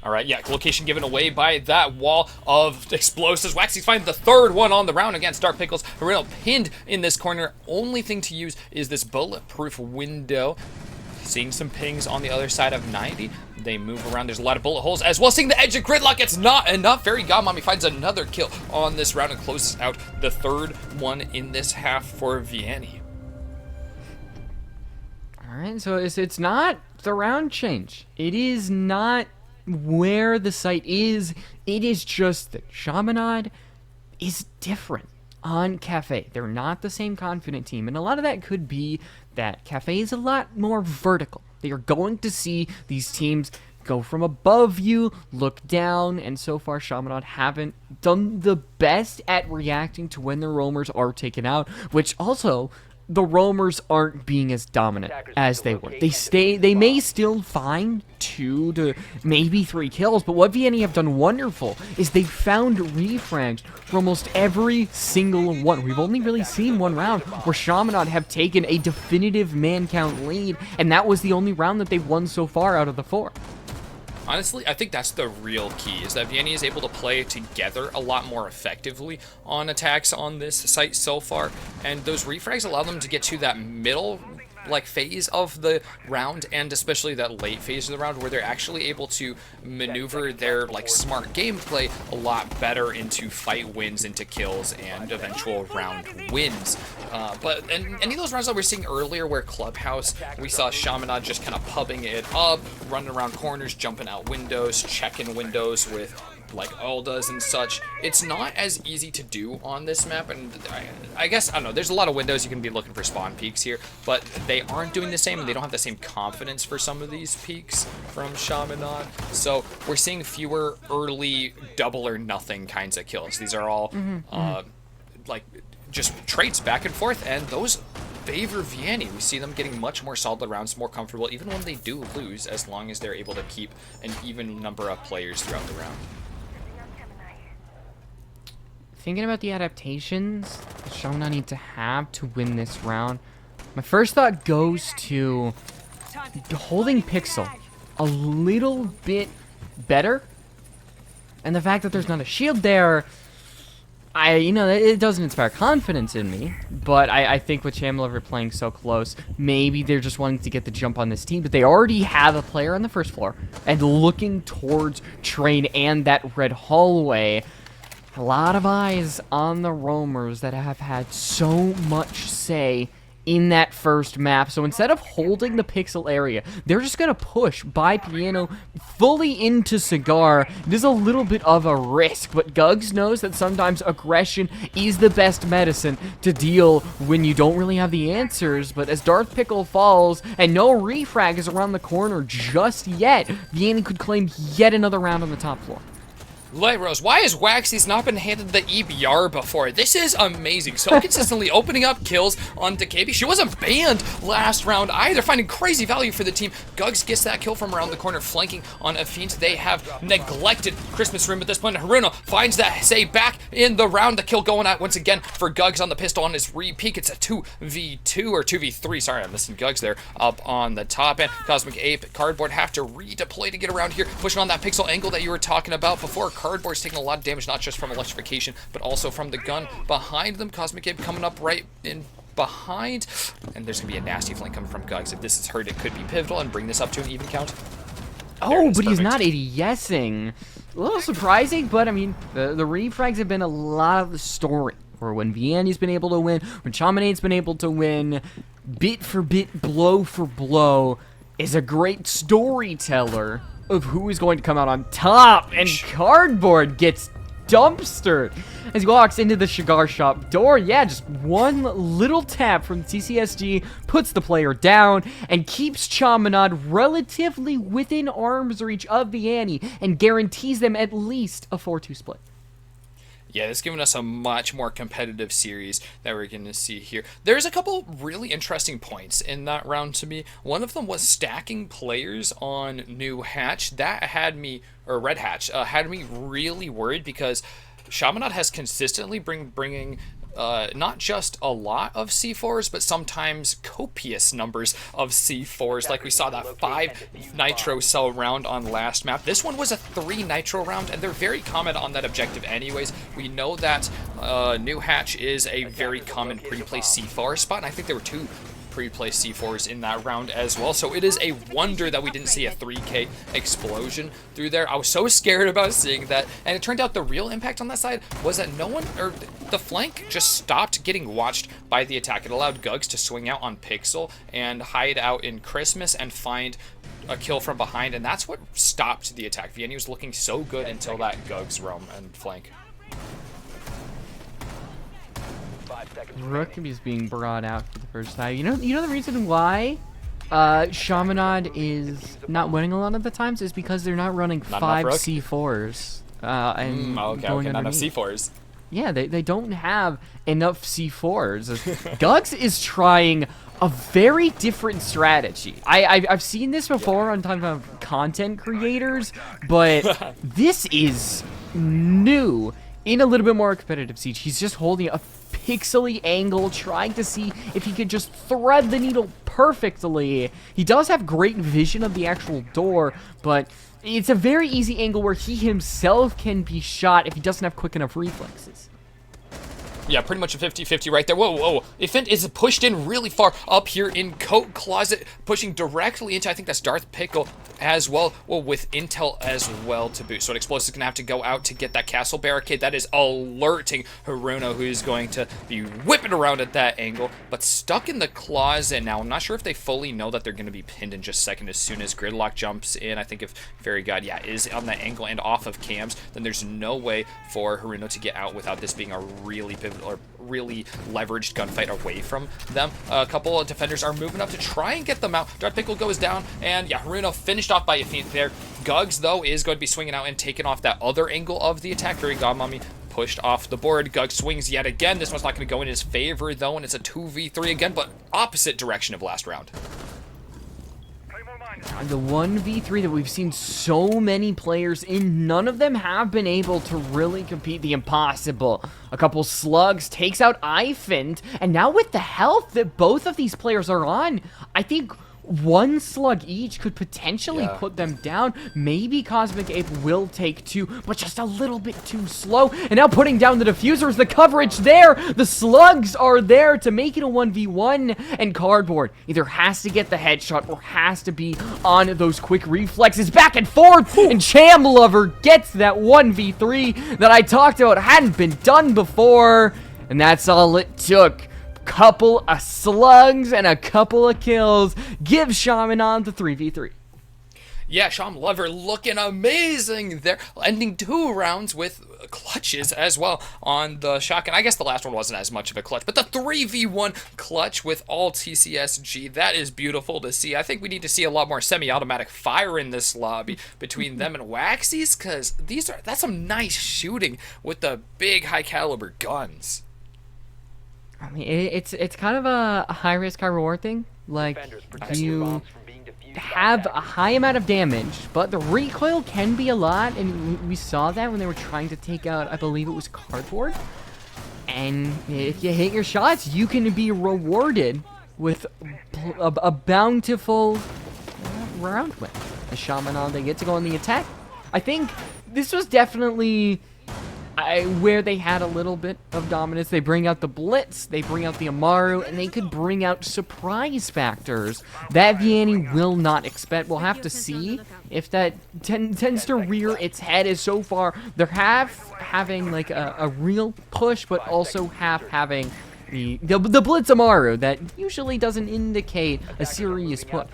All right, yeah, location given away by that wall of explosives. Waxy's finding the 3rd one on the round against Dark Pickles. Haruno pinned in this corner. Only thing to use is this bulletproof window. Seeing some pings on the other side of 90. They move around. There's a lot of bullet holes as well. Seeing the edge of gridlock. It's not enough. Fairy Godmommy finds another kill on this round and closes out the 3rd one in this half for Vianney. All right, so it's not the round change. It is not where the site is. It is just that Chaminade is different on Cafe. They're not the same confident team, and a lot of that could be that Cafe is a lot more vertical. They are going to see these teams go from above you, look down, and so far Chaminade haven't done the best at reacting to when their roamers are taken out, which also the roamers aren't being as dominant as they were. They may still find 2 to maybe 3 kills, but what Vianney have done wonderful is they've found refrags for almost every single one. We've only really seen one round where Chaminade have taken a definitive man count lead, and that was the only round that they've won so far out of the 4. Honestly, I think that's the real key, is that Vianney is able to play together a lot more effectively on attacks on this site so far, and those refrags allow them to get to that middle phase of the round, and especially that late phase of the round where they're actually able to maneuver their smart gameplay a lot better into fight wins, into kills, and eventual round wins. But any of those rounds that we're seeing earlier where Clubhouse, we saw Chaminade just kind of pubbing it up, running around corners, jumping out windows, checking windows with Aldas and such. It's not as easy to do on this map, and I guess, I don't know, there's a lot of windows you can be looking for spawn peaks here, but they aren't doing the same, and they don't have the same confidence for some of these peaks from Chaminade, so we're seeing fewer early double or nothing kinds of kills. These are all, just trades back and forth, and those favor Vianney. We see them getting much more solid rounds, more comfortable, even when they do lose, as long as they're able to keep an even number of players throughout the round. Thinking about the adaptations that Chaminade need to have to win this round, my first thought goes to holding Pixel a little bit better, and the fact that there's not a shield there, it doesn't inspire confidence in me, but I think with Chaminade playing so close, maybe they're just wanting to get the jump on this team, but they already have a player on the first floor, and looking towards Train and that red hallway. A lot of eyes on the roamers that have had so much say in that first map. So instead of holding the pixel area, they're just going to push by Piano fully into Cigar. It is a little bit of a risk, but Gugs knows that sometimes aggression is the best medicine to deal when you don't really have the answers. But as Darth Pickle falls and no refrag is around the corner just yet, Vianney could claim yet another round on the top floor. Light Rose, why has Waxy's not been handed the EBR before? This is amazing. So consistently opening up kills on DeKB. She wasn't banned last round either, finding crazy value for the team. Gugs gets that kill from around the corner, flanking on a feint. They have neglected Christmas Room at this point. Haruna finds that save back in the round. The kill going out once again for Gugs on the pistol on his re-peek. It's a 2v2 or 2v3. Sorry, I'm missing Gugs there up on the top end. Cosmic Ape, Cardboard have to redeploy to get around here, pushing on that pixel angle that you were talking about before. Cardboard's taking a lot of damage, not just from electrification, but also from the gun behind them. Cosmic Ape coming up right in behind, and there's gonna be a nasty flank coming from Gugs. If this is hurt, it could be pivotal and bring this up to an even count. Oh, but he's not ADSing. A little surprising, but I mean, the refrags have been a lot of the story. Or when Vianney's been able to win, when Chaminade's been able to win, bit for bit, blow for blow, is a great storyteller of who is going to come out on top, and Cardboard gets dumpstered as he walks into the cigar shop door. Yeah, just one little tap from CCSG puts the player down and keeps Chaminade relatively within arm's reach of Vianney and guarantees them at least a 4-2 split. Yeah, it's given us a much more competitive series that we're going to see here. There's a couple really interesting points in that round to me. One of them was stacking players on New Hatch. That had me, or Red Hatch, had me really worried because Chaminade has consistently bringing not just a lot of C4s, but sometimes copious numbers of C4s, like we saw that 5 nitro cell round on last map. This one was a 3 nitro round, and they're very common on that objective anyways. We know that New Hatch is a very common pre-play C4 spot, and I think there were 2 pre-play C4s in that round as well, so it is a wonder that we didn't see a 3K explosion through there. I was so scared about seeing that, and it turned out the real impact on that side was that no one, or the flank just stopped getting watched by the attack. It allowed Gugs to swing out on Pixel and hide out in Christmas and find a kill from behind, and that's what stopped the attack. Vianney was looking so good until that Gugs roam and flank. Rook is being brought out for the first time. You know the reason why Chaminade is not winning a lot of the times is because they're not running 5 C4s and okay, going not enough underneath. C4s. Yeah, they don't have enough C4s. Gugs is trying a very different strategy. I've seen this before on time of content creators, but this is new in a little bit more competitive Siege. He's just holding a pixely angle, trying to see if he could just thread the needle perfectly. He does have great vision of the actual door, but it's a very easy angle where he himself can be shot if he doesn't have quick enough reflexes. Yeah, pretty much a 50-50 right there. Whoa, whoa. Event is pushed in really far up here in Coat Closet, pushing directly into, I think that's Darth Pickle as well. Well, with intel as well to boot. So an Explosive's going to have to go out to get that castle barricade. That is alerting Haruno, who's going to be whipping around at that angle, but stuck in the closet. Now, I'm not sure if they fully know that they're going to be pinned in just a second as soon as Gridlock jumps in. I think if Fairy God, yeah, is on that angle and off of cams, then there's no way for Haruno to get out without this being a really pivotal or really leveraged gunfight away from them. A couple of defenders are moving up to try and get them out. Darth Pickle goes down, and yeah, Haruno finished off by a feint there. Gugs, though, is going to be swinging out and taking off that other angle of the attack. Fairy Godmommy pushed off the board. Gug swings yet again. This one's not going to go in his favor, though, and it's a 2v3 again, but opposite direction of last round. The 1v3 that we've seen so many players in, none of them have been able to really compete the impossible. A couple slugs takes out Ifint, and now with the health that both of these players are on, I think one slug each could potentially put them down. Maybe Cosmic Ape will take two, but just a little bit too slow. And now putting down the diffusers, the coverage there. The slugs are there to make it a 1v1. And Cardboard either has to get the headshot or has to be on those quick reflexes. Back and forth, and Cham Lover gets that 1v3 that I talked about hadn't been done before. And that's all it took. Couple of slugs and a couple of kills give Chaminade the 3v3. Yeah, Sham Lover looking amazing there, ending 2 rounds with clutches as well on the shotgun. I guess the last one wasn't as much of a clutch, but the 3v1 clutch with all TCSG, that is beautiful to see. I think we need to see a lot more semi-automatic fire in this lobby between them and Waxies, because that's some nice shooting with the big high caliber guns. I mean, it's kind of a high risk, high reward thing. Like, you have a high amount of damage, but the recoil can be a lot, and we saw that when they were trying to take out, I believe it was Cardboard. And if you hit your shots, you can be rewarded with a bountiful round win. The Chaminade, they get to go on the attack. I think this was definitely where they had a little bit of dominance. They bring out the Blitz, they bring out the Amaru, and they could bring out surprise factors that Vianney will not expect. We'll have to see if that tends to rear its head, as so far they're having like a real push, but also having the Blitz Amaru that usually doesn't indicate a serious push.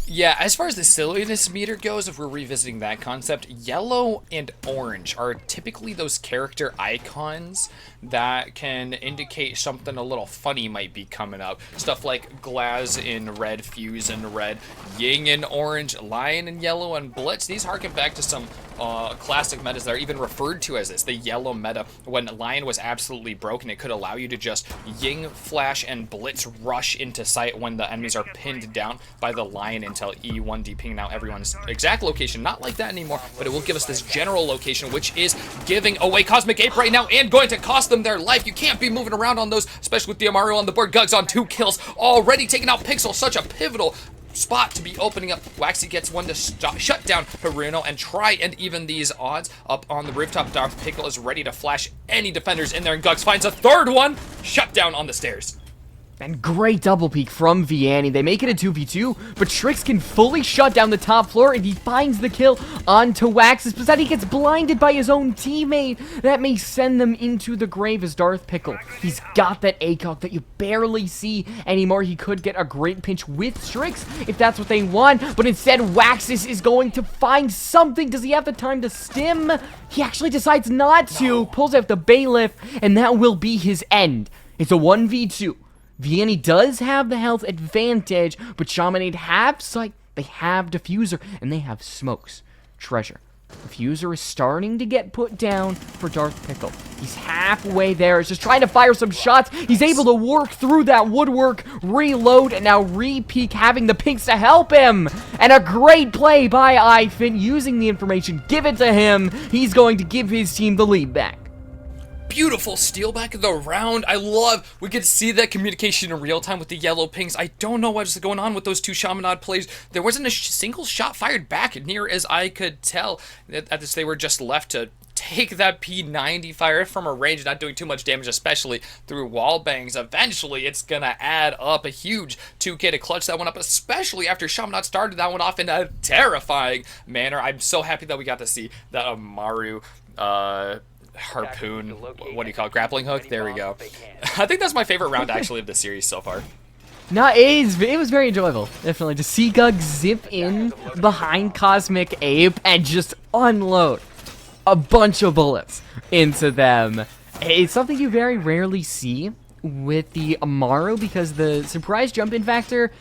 Yeah, as far as the silliness meter goes, if we're revisiting that concept, yellow and orange are typically those character icons that can indicate something a little funny might be coming up. Stuff like Glaz in red, Fuse in red, Ying in orange, Lion in yellow, and Blitz. These harken back to some classic metas that are even referred to as this, the yellow meta. When Lion was absolutely broken, it could allow you to just Ying, Flash, and Blitz rush into sight when the enemies are pinned down by the Lion until E1 depinging out everyone's exact location. Not like that anymore, but it will give us this general location, which is giving away Cosmic Ape right now and going to cost them their life. You can't be moving around on those, especially with the Amaru on the board. Gugs on 2 kills, already taking out Pixel, such a pivotal spot to be opening up. Waxy gets one to shut down Haruno and try and even these odds up on the rooftop. Darth Pickle is ready to flash any defenders in there, and Gugs finds a third one, shut down on the stairs. And great double peek from Vianney. They make it a 2v2, but Trix can fully shut down the top floor, and he finds the kill onto Waxes. But he gets blinded by his own teammate. That may send them into the grave as Darth Pickle. He's got that ACOG that you barely see anymore. He could get a great pinch with Trix if that's what they want, but instead Waxes is going to find something. Does he have the time to stim? He actually decides not to. Pulls out the bailiff, and that will be his end. It's a 1v2. Vianney does have the health advantage, but Chaminade have sight, they have diffuser, and they have smokes. Treasure Diffuser is starting to get put down for Darth Pickle. He's halfway there. He's just trying to fire some shots. He's able to work through that woodwork, reload, and now re-peek, having the pinks to help him. And a great play by Ivan, using the information. Give it to him. He's going to give his team the lead back. Beautiful steal back of the round. I love, we could see that communication in real time with the yellow pings. I don't know what's going on with those two Chaminade plays. There wasn't a single shot fired back, near as I could tell. At this, they were just left to take that P90 fire from a range, not doing too much damage, especially through wall bangs. Eventually, it's gonna add up a huge 2K to clutch that one up, especially after Chaminade started that one off in a terrifying manner. I'm so happy that we got to see that Amaru, harpoon, what do you call it, grappling hook? There we go. I think that's my favorite round actually of the series so far. No, it was very enjoyable, definitely, to see Gug zip in behind Cosmic Ape and just unload a bunch of bullets into them. It's something you very rarely see with the Amaru, because the surprise jump-in factor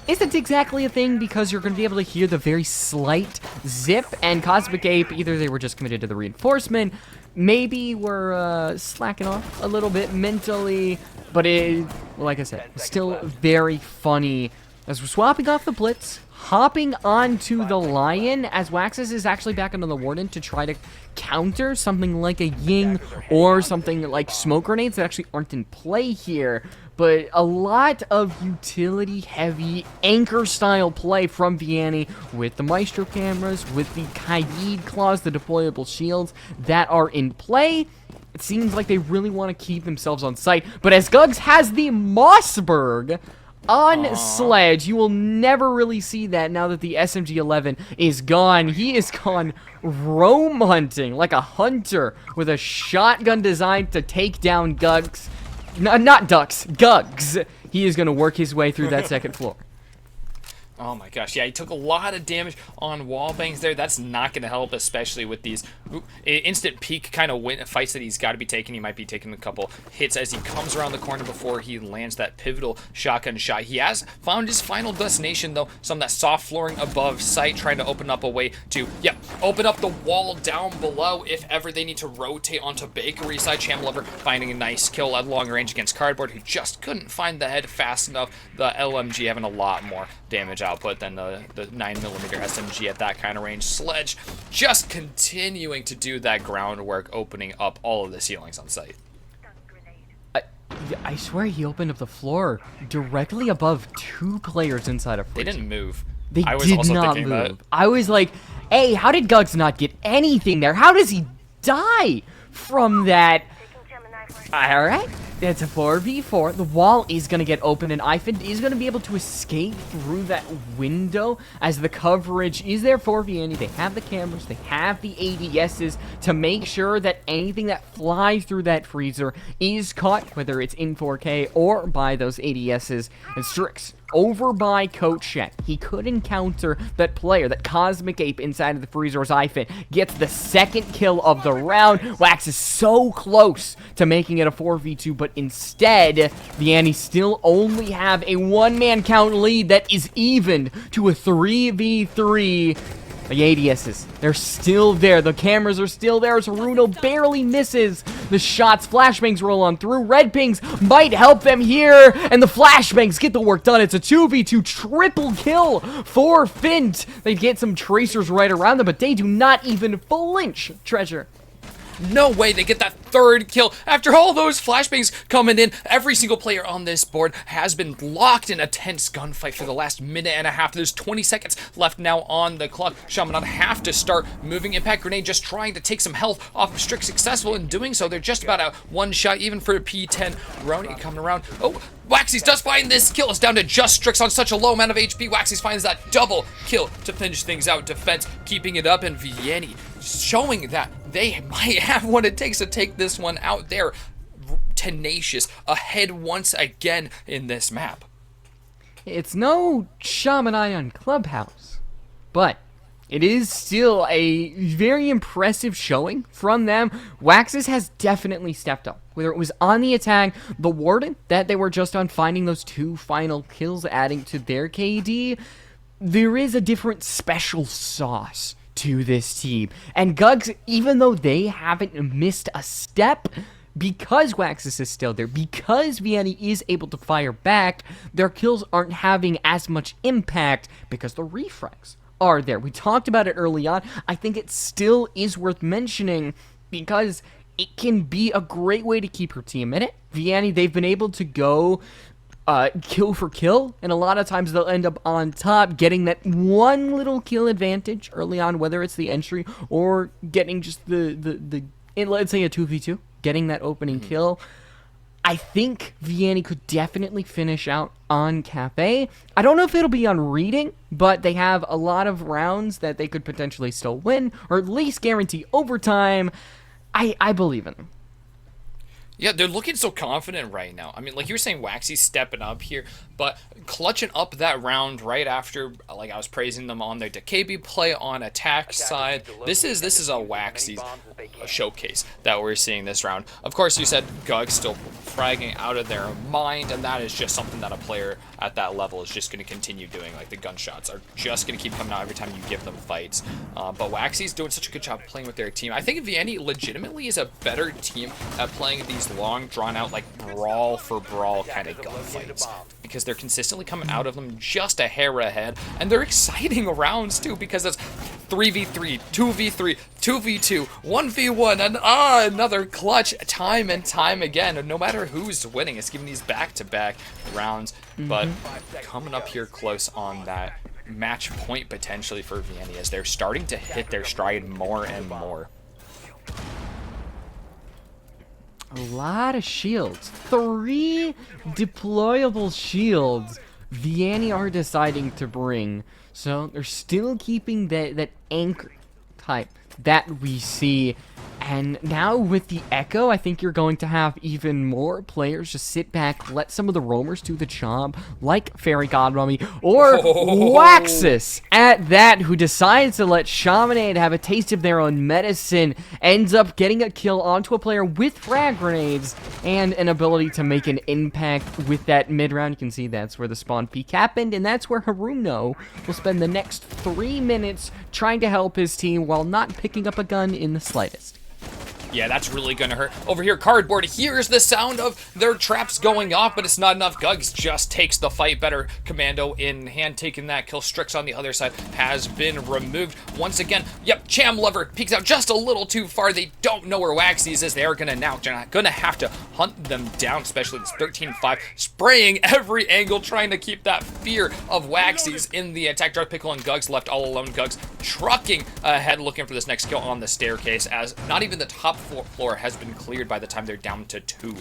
isn't exactly a thing, because you're going to be able to hear the very slight zip, and Cosmic Ape, either they were just committed to the reinforcement, maybe we're slacking off a little bit mentally, but it, well, like I said, still very funny as we're swapping off the Blitz, hopping onto the Lion, as Waxes is actually back onto the Warden to try to counter something like a Ying or something like smoke grenades that actually aren't in play here. But a lot of utility-heavy, anchor-style play from Vianney with the Maestro cameras, with the Kaid claws, the deployable shields that are in play. It seems like they really want to keep themselves on site. But as Gugs has the Mossberg on Sledge, you will never really see that now that the SMG-11 is gone. He is gone roam hunting like a hunter with a shotgun designed to take down Gugs. No, not Ducks, Gugs. He is going to work his way through that second floor. Oh my gosh, yeah, he took a lot of damage on wall bangs there. That's not going to help, especially with these instant peak kind of fights that he's got to be taking. He might be taking a couple hits as he comes around the corner before he lands that pivotal shotgun shot. He has found his final destination, though, some of that soft flooring above sight, trying to open up a way to, open up the wall down below if ever they need to rotate onto Bakery side. Chamlover finding a nice kill at long range against Cardboard, who just couldn't find the head fast enough. The LMG having a lot more damage output than the 9mm SMG at that kind of range. Sledge just continuing to do that groundwork, opening up all of the ceilings on site. I swear he opened up the floor directly above two players inside of freezer. They didn't move. They I was did also not thinking move. that. I was like, hey, how did Gugs not get anything there? How does he die from that? Alright, it's a 4v4. The wall is going to get open, and Ivan is going to be able to escape through that window as the coverage is there for Vianney. They have the cameras, they have the ADSs to make sure that anything that flies through that freezer is caught, whether it's in 4K or by those ADSs. And Strix over by Coach Shet. He could encounter that player, that Cosmic Ape inside of the freezer as Ivan gets the second kill of the round. Wax is so close to making it a 4v2, but instead, Vianney still only have a one-man count lead that is evened to a 3v3. The ADSs, they're still there. The cameras are still there as Haruno barely misses the shots. Flashbangs roll on through. Red pings might help them here, and the flashbangs get the work done. It's a 2v2 triple kill for Fint. They get some tracers right around them, but they do not even flinch. Treasure. No way they get that third kill. After all those flashbangs coming in, every single player on this board has been locked in a tense gunfight for the last minute and a half. There's 20 seconds left now on the clock. Chaminade have to start moving. Impact Grenade just trying to take some health off of Strix. Successful in doing so. They're just about a one shot, even for a P10. Roni coming around. Oh, Waxies does find this kill. It's down to just Strix on such a low amount of HP. Waxies finds that double kill to finish things out. Defense keeping it up, and Vianney showing that they might have what it takes to take this one out. There, tenacious, ahead once again in this map. It's no Chaminade on Clubhouse, but it is still a very impressive showing from them. Waxes has definitely stepped up. Whether it was on the attack, the Warden that they were just on, finding those two final kills, adding to their KD, there is a different special sauce to this team. And Gugs, even though they haven't missed a step, because Waxus is still there, because Vianney is able to fire back, their kills aren't having as much impact because the refrags are there. We talked about it early on. I think it still is worth mentioning because it can be a great way to keep your team in it. Vianney, they've been able to go kill for kill, and a lot of times they'll end up on top, getting that one little kill advantage early on, whether it's the entry or getting just the let's say a 2v2, getting that opening kill. I think Vianney could definitely finish out on Cafe. I don't know if it'll be on reading, but they have a lot of rounds that they could potentially still win, or at least guarantee overtime. I believe in them. Yeah, they're looking so confident right now. I mean, like you were saying, Waxy's stepping up here, but clutching up that round right after, like I was praising them on their Decabi play on attack side. This is a Waxy showcase that we're seeing this round. Of course, you said Gug still fragging out of their mind, and that is just something that a player at that level is just going to continue doing. Like the gunshots are just going to keep coming out every time you give them fights. But Waxy's doing such a good job playing with their team. I think Vianney legitimately is a better team at playing these long, drawn-out, like brawl-for-brawl kind of gunfights, because they're consistently coming out of them just a hair ahead, and they're exciting rounds too, because it's 3v3, 2v3, 2v2, 1v1, and another clutch time and time again. And no matter who's winning, it's giving these back-to-back rounds. But coming up here close on that match point potentially for Vianney, as they're starting to hit their stride more and more. A lot of shields. 3 deployable shields Vianney are deciding to bring. So they're still keeping that anchor type that we see. And now with the Echo, I think you're going to have even more players just sit back, let some of the roamers do the job, like Fairy Godmummy or Waxus at that, who decides to let Chaminade have a taste of their own medicine, ends up getting a kill onto a player with frag grenades and an ability to make an impact with that mid-round. You can see that's where the spawn peak happened, and that's where Haruno will spend the next 3 minutes trying to help his team while not picking up a gun in the slightest. Yeah, that's really gonna hurt. Over here, Cardboard hears the sound of their traps going off, but it's not enough. Gugs just takes the fight better. Commando in hand, taking that kill. Strix on the other side has been removed. Once again, yep, Cham Lover peeks out just a little too far. They don't know where Waxies is. They're gonna now gonna have to hunt them down, especially this 13-5, spraying every angle, trying to keep that fear of Waxies in the attack. Darth Pickle and Gugs left all alone. Gugs trucking ahead, looking for this next kill on the staircase, as not even the top floor has been cleared by the time they're down to 2.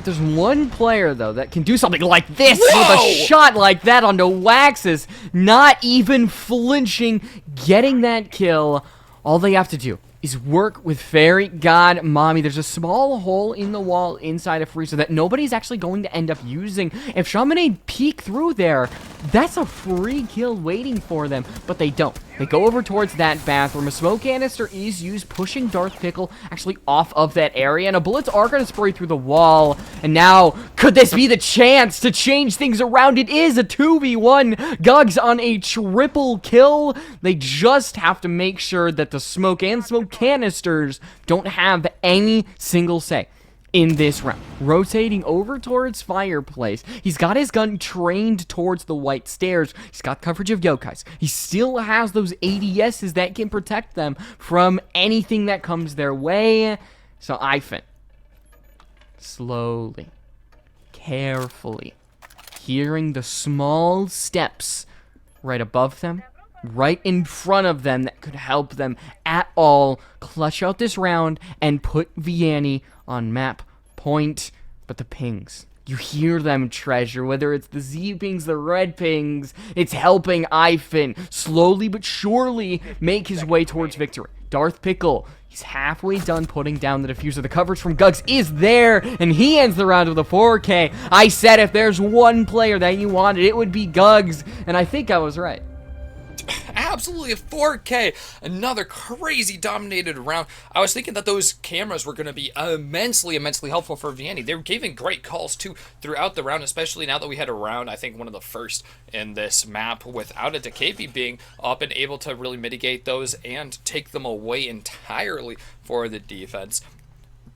There's one player, though, that can do something like this. Whoa! With a shot like that onto Waxus, not even flinching, getting that kill. All they have to do is work with Fairy Godmummy. There's a small hole in the wall inside of Freezer that nobody's actually going to end up using. If Chaminade peek through there, that's a free kill waiting for them, but they don't. They go over towards that bathroom. A smoke canister is used, pushing Darth Pickle actually off of that area, and a bullets are going to spray through the wall. And now, could this be the chance to change things around? It is a 2v1. Gugs on a triple kill. They just have to make sure that the smoke and smoke canisters don't have any single say in this round. Rotating over towards Fireplace. He's got his gun trained towards the white stairs. He's got coverage of yokais. He still has those ADSs that can protect them from anything that comes their way. So Ifan, slowly, carefully, hearing the small steps right above them, right in front of them, that could help them at all clutch out this round and put Vianney on map point. But the pings, you hear them, Treasure, whether it's the Z pings, the red pings, it's helping Ifan slowly but surely make his way towards victory. Darth Pickle, he's halfway done putting down the diffuser. The coverage from Gugs is there, and he ends the round with a 4K. I said if there's one player that you wanted, it would be Gugs, and I think I was right. absolutely a 4K. Another crazy dominated round. I was thinking that those cameras were going to be immensely helpful for Vianney. They were giving great calls too throughout the round, especially now that we had a round, I think one of the first in this map without a Decapi being up and able to really mitigate those and take them away entirely for the defense.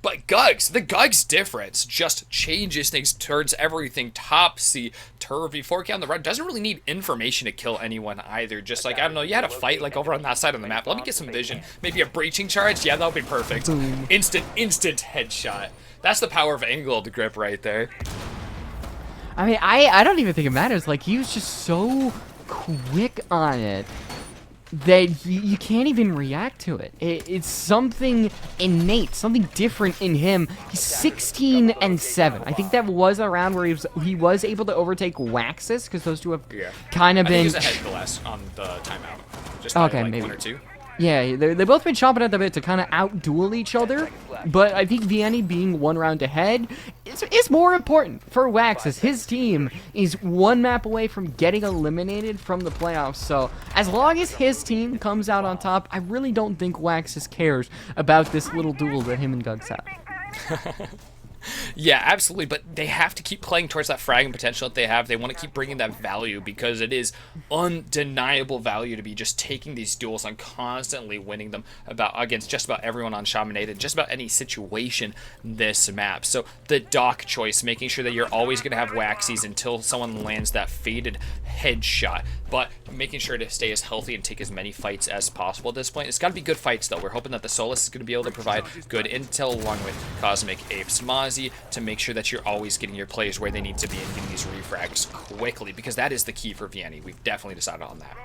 But the Gugs difference just changes things, turns everything topsy-turvy. 4K on the run doesn't really need information to kill anyone either. Just like, I don't know, you had a fight like over on that side of the map. Let me get some vision. Maybe a breaching charge? Yeah, that'll be perfect. Boom. Instant headshot. That's the power of angled grip right there. I mean, I don't even think it matters. Like, he was just so quick on it that you can't even react to it. It's something innate, something different in him. He's 16 and 7. I think that was a round where he was able to overtake Waxus, because those two have kind of been. I think he was ahead the last on the timeout. Just by, okay, like, maybe 1 or 2. Yeah, they've both been chomping at the bit to kind of out-duel each other, but I think Vianney being 1 round ahead is more important for Waxus. His team is 1 map away from getting eliminated from the playoffs, so as long as his team comes out on top, I really don't think Waxus cares about this little duel that him and Gugs have. Yeah, absolutely, but they have to keep playing towards that fragging potential that they have. They want to keep bringing that value because it is undeniable value to be just taking these duels and constantly winning them against just about everyone on Chaminade and just about any situation this map. So the dock choice, making sure that you're always going to have Waxies until someone lands that faded headshot, but making sure to stay as healthy and take as many fights as possible at this point. It's got to be good fights, though. We're hoping that the Solus is going to be able to provide good intel along with Cosmic Apes Mozzie to make sure that you're always getting your plays where they need to be and getting these refrags quickly, because that is the key for Vianney. We've definitely decided on that.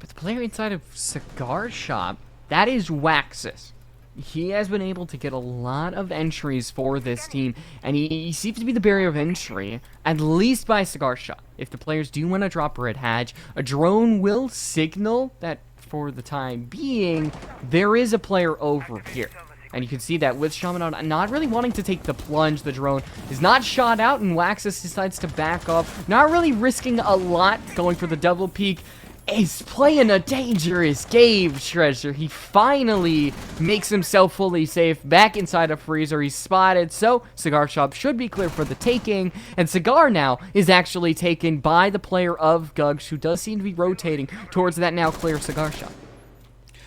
But the player inside of Cigar Shop, that is Waxus. He has been able to get a lot of entries for this team, and he seems to be the barrier of entry, at least by Cigar Shop. If the players do want to drop Red Hatch, a drone will signal that for the time being, there is a player over here. And you can see that with Chaminade not really wanting to take the plunge, the drone is not shot out, and Waxus decides to back up, not really risking a lot going for the double peek. He's playing a dangerous game, Treasure. He finally makes himself fully safe back inside a freezer. He's spotted, so Cigar Shop should be clear for the taking. And Cigar now is actually taken by the player of Gugs, who does seem to be rotating towards that now clear Cigar Shop.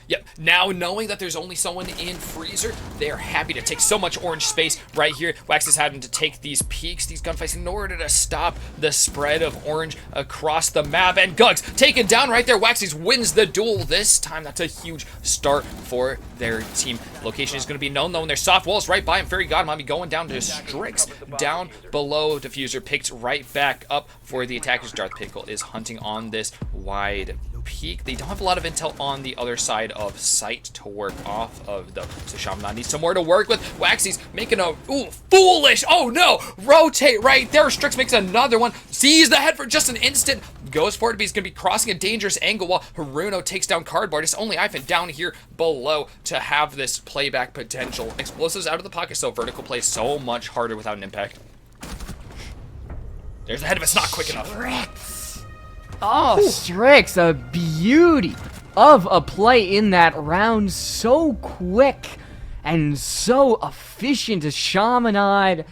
Yep, now knowing that there's only someone in freezer, they're happy to take so much orange space right here. Wax is having to take these peaks, these gunfights, in order to stop the spread of orange across the map. And Gugs taken down right there. Waxies wins the duel this time. That's a huge start for their team. Location is going to be known, though, and there's soft walls right by him. Fairy God might be going down to Strix. Down below, Diffuser picked right back up for the attackers. Darth Pickle is hunting on this wide peak. They don't have a lot of intel on the other side of sight to work off of, though. So Chaminade needs some more to work with. Waxy's making a foolish, oh no, rotate right there. Strix makes another one, sees the head for just an instant, goes for it, but he's going to be crossing a dangerous angle while Haruno takes down Cardboard. It's only Ivan down here below to have this playback potential. Explosives out of the pocket, so vertical plays so much harder without an impact. There's the head, of it's not quick enough. Oh, Strix, a beauty of a play in that round. So quick and so efficient as Chaminade.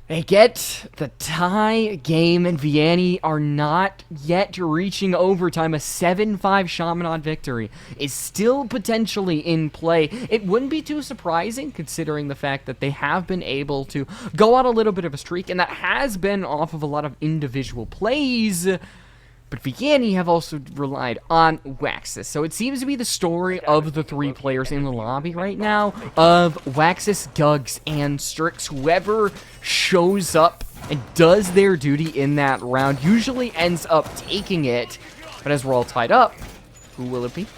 They get the tie game, and Vianney are not yet reaching overtime. A 7-5 Chaminade victory is still potentially in play. It wouldn't be too surprising, considering the fact that they have been able to go on a little bit of a streak, and that has been off of a lot of individual plays. But Vianney have also relied on Waxus. So it seems to be the story of the 3 players in the lobby right now, of Waxus, Gugs, and Strix. Whoever shows up and does their duty in that round usually ends up taking it. But as we're all tied up, who will it be?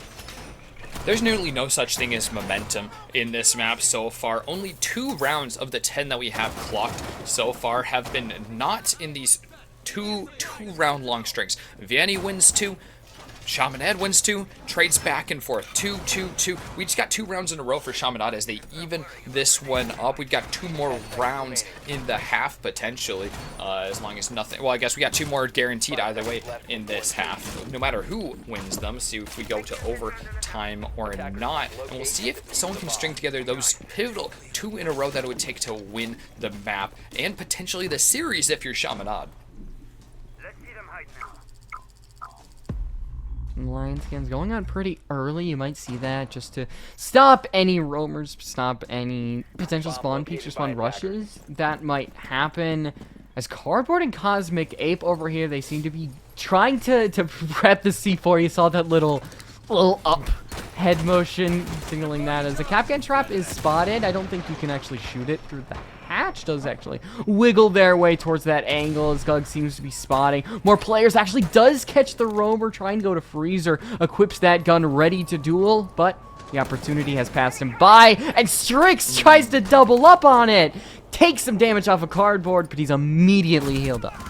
There's nearly no such thing as momentum in this map so far. Only 2 rounds of the 10 that we have clocked so far have been not in these two round long strings. Vianney wins 2, Chaminade wins 2, trades back and forth. 2, 2, 2. We just got 2 rounds in a row for Chaminade as they even this one up. We've got 2 more rounds in the half, potentially, as long as nothing... Well, I guess we got 2 more guaranteed either way in this half, no matter who wins them. See if we go to overtime or not. And we'll see if someone can string together those pivotal 2 in a row that it would take to win the map and potentially the series if you're Chaminade. Line scans going on pretty early. You might see that just to stop any roamers, stop any potential spawn peeks or spawn rushes that might happen. As Cardboard and Cosmic Ape over here, they seem to be trying to prep the C4. You saw that little up head motion signaling that as a Capcan trap is spotted. I don't think you can actually shoot it through the hatch. Does actually wiggle their way towards that angle as Gug seems to be spotting more players. Actually does catch the roamer, trying to go to Freezer, equips that gun ready to duel, but the opportunity has passed him by, and Strix tries to double up on it. Takes some damage off of Cardboard, but he's immediately healed up.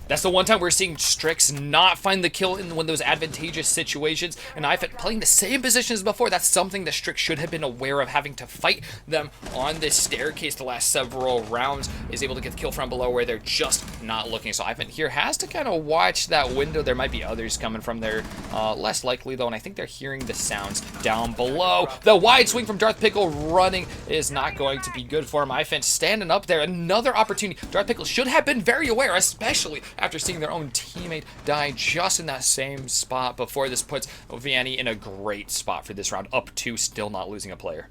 That's the one time we're seeing Strix not find the kill in one of those advantageous situations, and I've been playing the same position as before. That's something that Strix should have been aware of, having to fight them on this staircase the last several rounds, is able to get the kill from below where they're just not looking. So Ivan here has to kind of watch that window. There might be others coming from there, less likely though, and I think they're hearing the sounds down below. The wide swing from Darth Pickle running is not going to be good for him. Ivan standing up there, another opportunity. Darth Pickle should have been very aware, especially after seeing their own teammate die just in that same spot before. This puts Vianney in a great spot for this round, up 2, still not losing a player.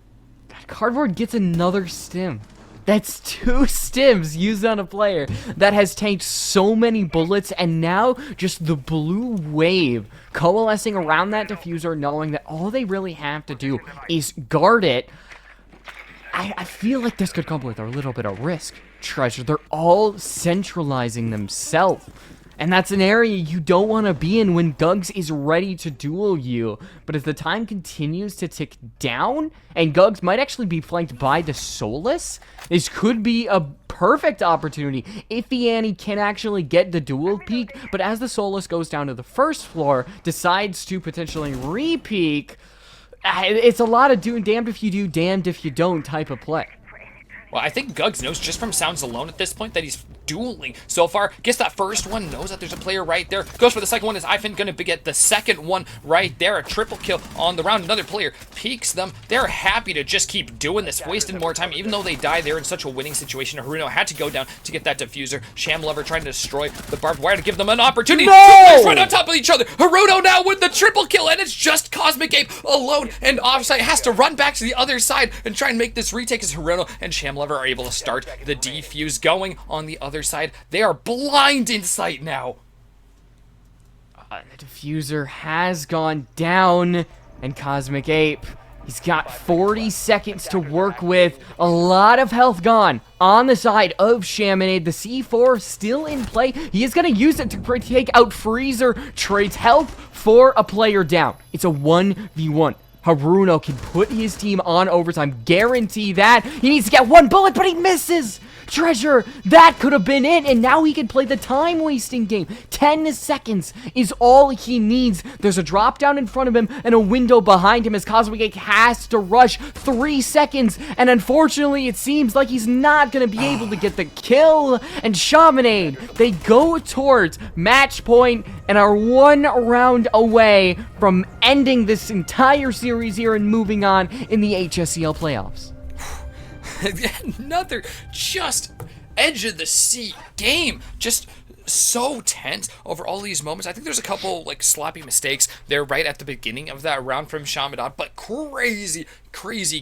God, Cardboard gets another stim. That's 2 stims used on a player that has tanked so many bullets, and now just the blue wave coalescing around that diffuser, knowing that all they really have to do is guard it. I feel like this could come with a little bit of risk. Treasure, they're all centralizing themselves, and that's an area you don't want to be in when Gugs is ready to duel you. But as the time continues to tick down, and Gugs might actually be flanked by the Solus, this could be a perfect opportunity if Vianney can actually get the duel peak. But as the Solus goes down to the first floor, decides to potentially re-peek, it's a lot of doing damned if you do, damned if you don't type of play. Well, I think Gugs knows just from sounds alone at this point that he's dueling so far. Gets that first one, knows that there's a player right there. Goes for the second one. Is Ivan going to get the second one right there? A triple kill on the round. Another player peeks them. They're happy to just keep doing this, wasting more time. Even though they die, they're in such a winning situation. Haruno had to go down to get that diffuser. Shamlover trying to destroy the barbed wire to give them an opportunity. No! 2 players right on top of each other. Haruno now with the triple kill, and it's just Cosmic Ape alone and offside. Has to run back to the other side and try and make this retake as Haruno and Shamlover are able to start the defuse going on the other side. They are blind in sight now. The diffuser has gone down, and Cosmic Ape, he's got 40 seconds to work with. A lot of health gone on the side of Chaminade. The C4 still in play. He is going to use it to take out Freezer. Trades health for a player down. It's a 1v1. Haruno can put his team on overtime. Guarantee that. He needs to get 1 bullet, but he misses. Treasure, that could have been it, and now he can play the time-wasting game. 10 seconds is all he needs. There's a drop down in front of him and a window behind him as Cosmic Ape has to rush. 3 seconds, and unfortunately, it seems like he's not going to be able to get the kill. And Chaminade, they go towards match point and are 1 round away from ending this entire series here and moving on in the HSEL playoffs. Another just edge of the seat game, just so tense over all these moments. I think there's a couple like sloppy mistakes there right at the beginning of that round from Chaminade, but crazy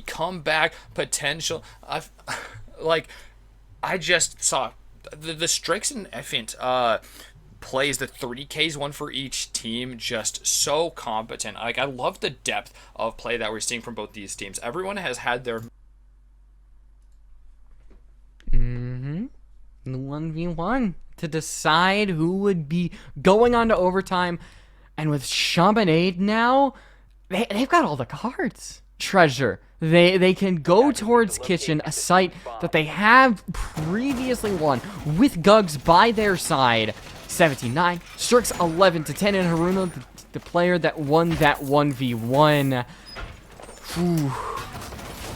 comeback potential. I just saw the Strix and Effint plays, the 3Ks, one for each team, just so competent. Like, I love the depth of play that we're seeing from both these teams. Everyone has had their 1v1 to decide who would be going on to overtime. And with Chaminade now, they've got all the cards. Treasure. They can go towards Kitchen, a site that they have previously won with Gugs by their side. 17-9, Strix 11-10, and Haruno, the player that won that 1v1. Whew.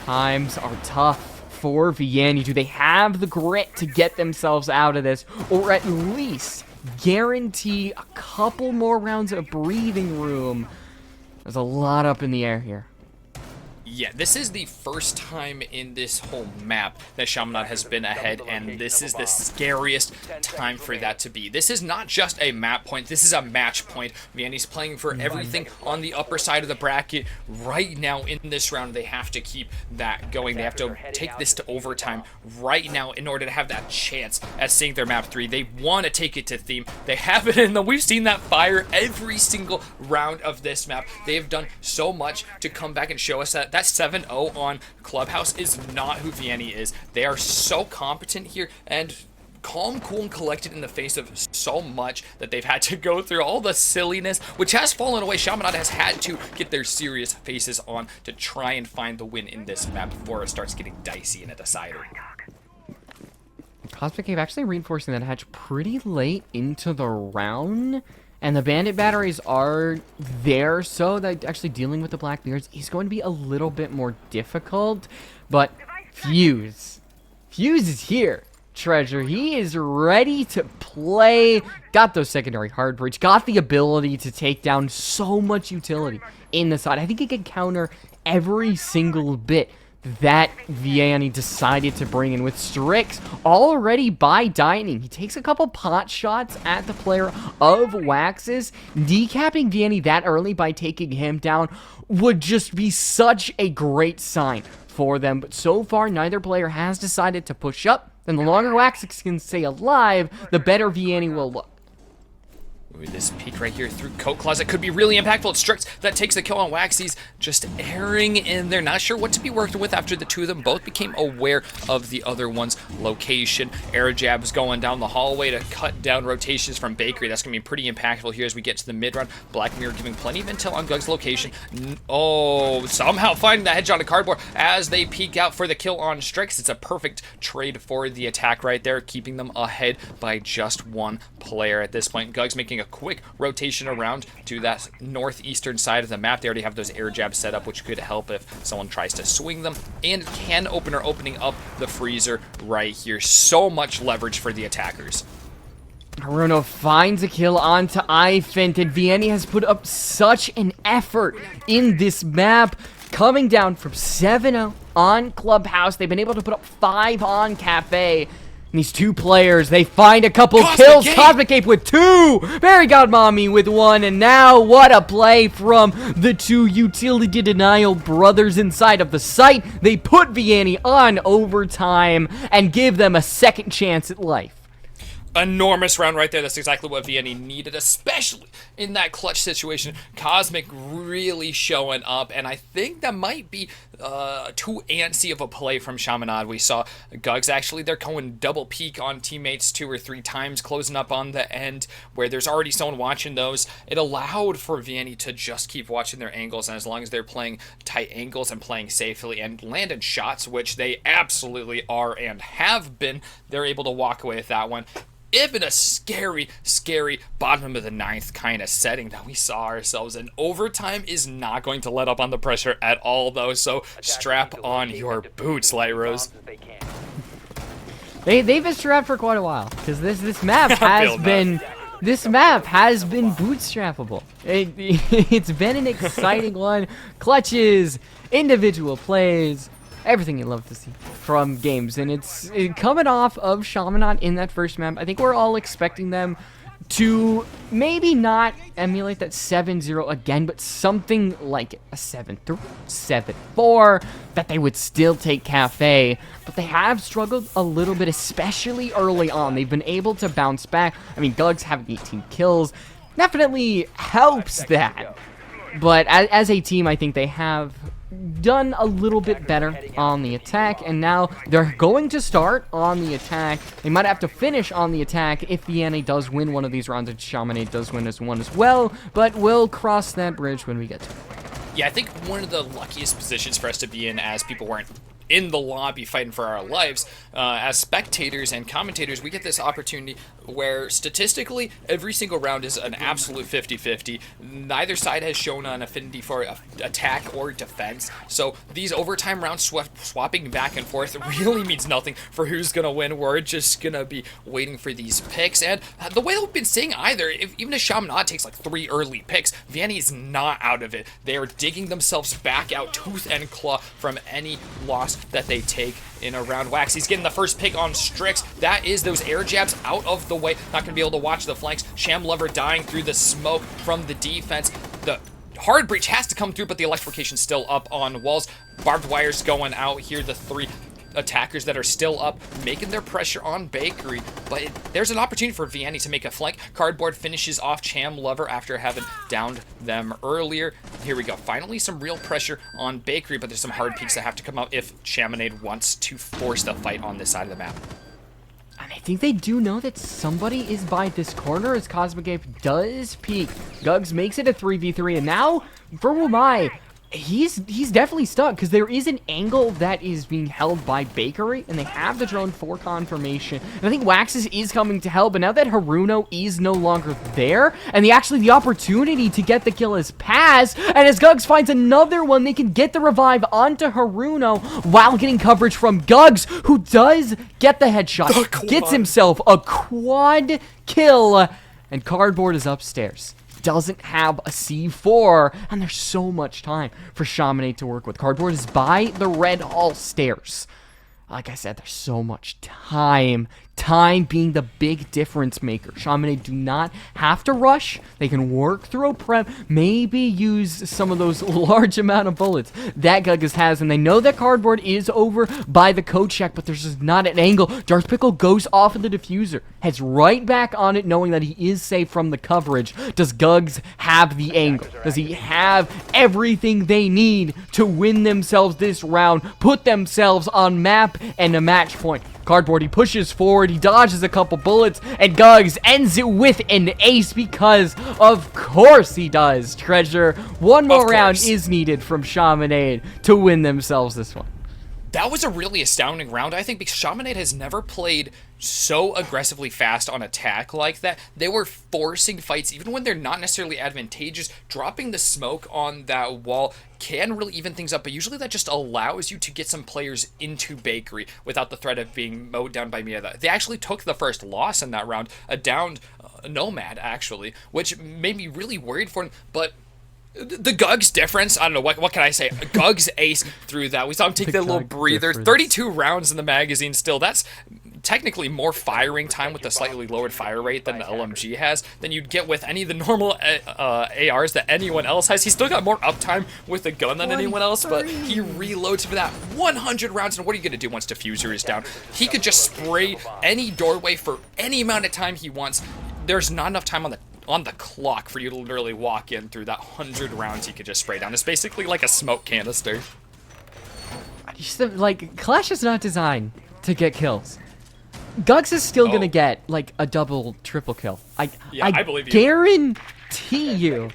Times are tough for Vianney. Do they have the grit to get themselves out of this, or at least guarantee a couple more rounds of breathing room? There's a lot up in the air here. Yeah, this is the first time in this whole map that Chaminade has been ahead, and this is the scariest time for that to be. This is not just a map point, this is a match point. Vianney's playing for everything on the upper side of the bracket right now in this round. They have to keep that going. They have to take this to overtime right now in order to have that chance at seeing their map 3. They want to take it to theme. They have it in them. We've seen that fire every single round of this map. They have done so much to come back and show us that 7-0 on Clubhouse is not who Vianney is. They are so competent here and calm, cool, and collected in the face of so much that they've had to go through all the silliness, which has fallen away. Chaminade has had to get their serious faces on to try and find the win in this map before it starts getting dicey in a decider. Cosmic Cave actually reinforcing that hatch pretty late into the round. And the bandit batteries are there, so that actually dealing with the Blackbeards is going to be a little bit more difficult. But Fuse is here. Treasure, he is ready to play. Got those secondary hard breach. Got the ability to take down so much utility in the side. I think he can counter every single bit that Vianney decided to bring in with Strix already by dining. He takes a couple pot shots at the player of Waxes. Decapping Vianney that early by taking him down would just be such a great sign for them. But so far, neither player has decided to push up. And the longer Waxes can stay alive, the better Vianney will look. Ooh, this peek right here through Coat Closet could be really impactful. It's Strix that takes the kill on Waxies, just airing in there. Not sure what to be working with after the two of them both became aware of the other one's location. Air jabs going down the hallway to cut down rotations from Bakery. That's going to be pretty impactful here as we get to the mid-round. Black Mirror giving plenty of intel on Gug's location. Oh, somehow finding that headshot on cardboard as they peek out for the kill on Strix. It's a perfect trade for the attack right there, keeping them ahead by just one player at this point. Gug's making a quick rotation around to that northeastern side of the map. They already have those air jabs set up, which could help if someone tries to swing them. And can opening up the freezer right here. So much leverage for the attackers. Haruno finds a kill onto iFint, and Vianney has put up such an effort in this map. Coming down from 7-0 on Clubhouse. They've been able to put up 5 on Cafe. And these two players, they find a couple kills. Cosmic Cape with 2. Fairy Godmommy with 1. And now, what a play from the two utility denial brothers inside of the site. They put Vianney on overtime and give them a second chance at life. Enormous round right there. That's exactly what Vianney needed, especially in that clutch situation. Cosmic really showing up, and I think that might be too antsy of a play from Chaminade. We saw Gugs actually, they're going double peek on teammates 2 or 3 times, closing up on the end where there's already someone watching those. It allowed for Vianney to just keep watching their angles, and as long as they're playing tight angles and playing safely and landing shots, which they absolutely are and have been, they're able to walk away with that one. Even a scary, scary bottom of the 9th kind of setting that we saw ourselves in. Overtime is not going to let up on the pressure at all, though, so strap on your boots, Light Rose. They've been strapped for quite a while, because this map has been... This map has been bootstrappable. It's been an exciting one. Clutches, individual plays, everything you love to see from games, and it's coming off of Chaminade in that first map. I think we're all expecting them to maybe not emulate that 7-0 again, but something like a 7-3, 7-4, that they would still take Cafe, but they have struggled a little bit, especially early on. They've been able to bounce back. I mean, Gug's having 18 kills definitely helps that, but as a team, I think they have done a little bit better on the attack, and now they're going to start on the attack. They might have to finish on the attack if Vianney does win one of these rounds, and Chaminade does win as one as well, but we'll cross that bridge when we get to it. Yeah, I think one of the luckiest positions for us to be in, as people weren't in the lobby fighting for our lives. As spectators and commentators, we get this opportunity where statistically every single round is an absolute 50-50. Neither side has shown an affinity for attack or defense, so these overtime rounds swapping back and forth really means nothing for who's gonna win. We're just gonna be waiting for these picks, and the way that we've been seeing either, even if Chaminade takes like 3 early picks, Vianney is not out of it. They are digging themselves back out tooth and claw from any loss that they take in a round. Wax, he's getting the first pick on Strix. That is those air jabs out of the way. Not gonna be able to watch the flanks. Sham Lover dying through the smoke from the defense. The hard breach has to come through, but the electrification's still up on walls. Barbed wire's going out here. The 3 attackers that are still up, making their pressure on Bakery, but there's an opportunity for Vianney to make a flank. Cardboard finishes off Cham Lover after having downed them earlier. Here we go. Finally, some real pressure on Bakery, but there's some hard peaks that have to come out if Chaminade wants to force the fight on this side of the map. And I think they do know that somebody is by this corner as Cosmic Ape does peek. Gugs makes it a 3v3, and now, for Wumai, he's definitely stuck because there is an angle that is being held by Bakery, and they have the drone for confirmation. And I think Waxes is coming to help, but now that Haruno is no longer there, and the opportunity to get the kill is passed, and as Gugs finds another one, they can get the revive onto Haruno while getting coverage from Gugs, who does get the headshot, gets himself a quad kill, and Cardboard is upstairs. Doesn't have a C4, and there's so much time for Chaminade to work with. Cardboard is by the Red Hall stairs. Like I said, there's so much time. Time being the big difference maker. Chaminade do not have to rush. They can work through a prep, maybe use some of those large amount of bullets that Gugus has, and they know that Cardboard is over by the code check, but there's just not an angle. Darth Pickle goes off of the diffuser, heads right back on it, knowing that he is safe from the coverage. Does Gugs have the angle? Does he have everything they need to win themselves this round, put themselves on map and a match point? Cardboard, he pushes forward, he dodges a couple bullets, and Gugs ends it with an ace because, of course, he does. Treasure, one more round is needed from Chaminade to win themselves this one. That was a really astounding round, I think, because Chaminade has never played so aggressively fast on attack like that. They were forcing fights, even when they're not necessarily advantageous. Dropping the smoke on that wall can really even things up, but usually that just allows you to get some players into Bakery without the threat of being mowed down by Mia. They actually took the first loss in that round, a downed Nomad, actually, which made me really worried for him, but the Gugs difference, I don't know, what can I say? Gugs ace through that. We saw him take that little breather. Difference. 32 rounds in the magazine still. That's technically more firing time with the slightly lowered fire rate than the LMG has than you'd get with any of the normal ARs that anyone else has. He's still got more uptime with the gun than anyone else, but he reloads for that 100 rounds. And what are you going to do once Diffuser is down? He could just spray any doorway for any amount of time he wants. There's not enough time on the clock for you to literally walk in through that 100 rounds he could just spray down. It's basically like a smoke canister. Like, Clash is not designed to get kills. Gugs is still gonna get, like, a double, triple kill. I believe you. Guarantee you.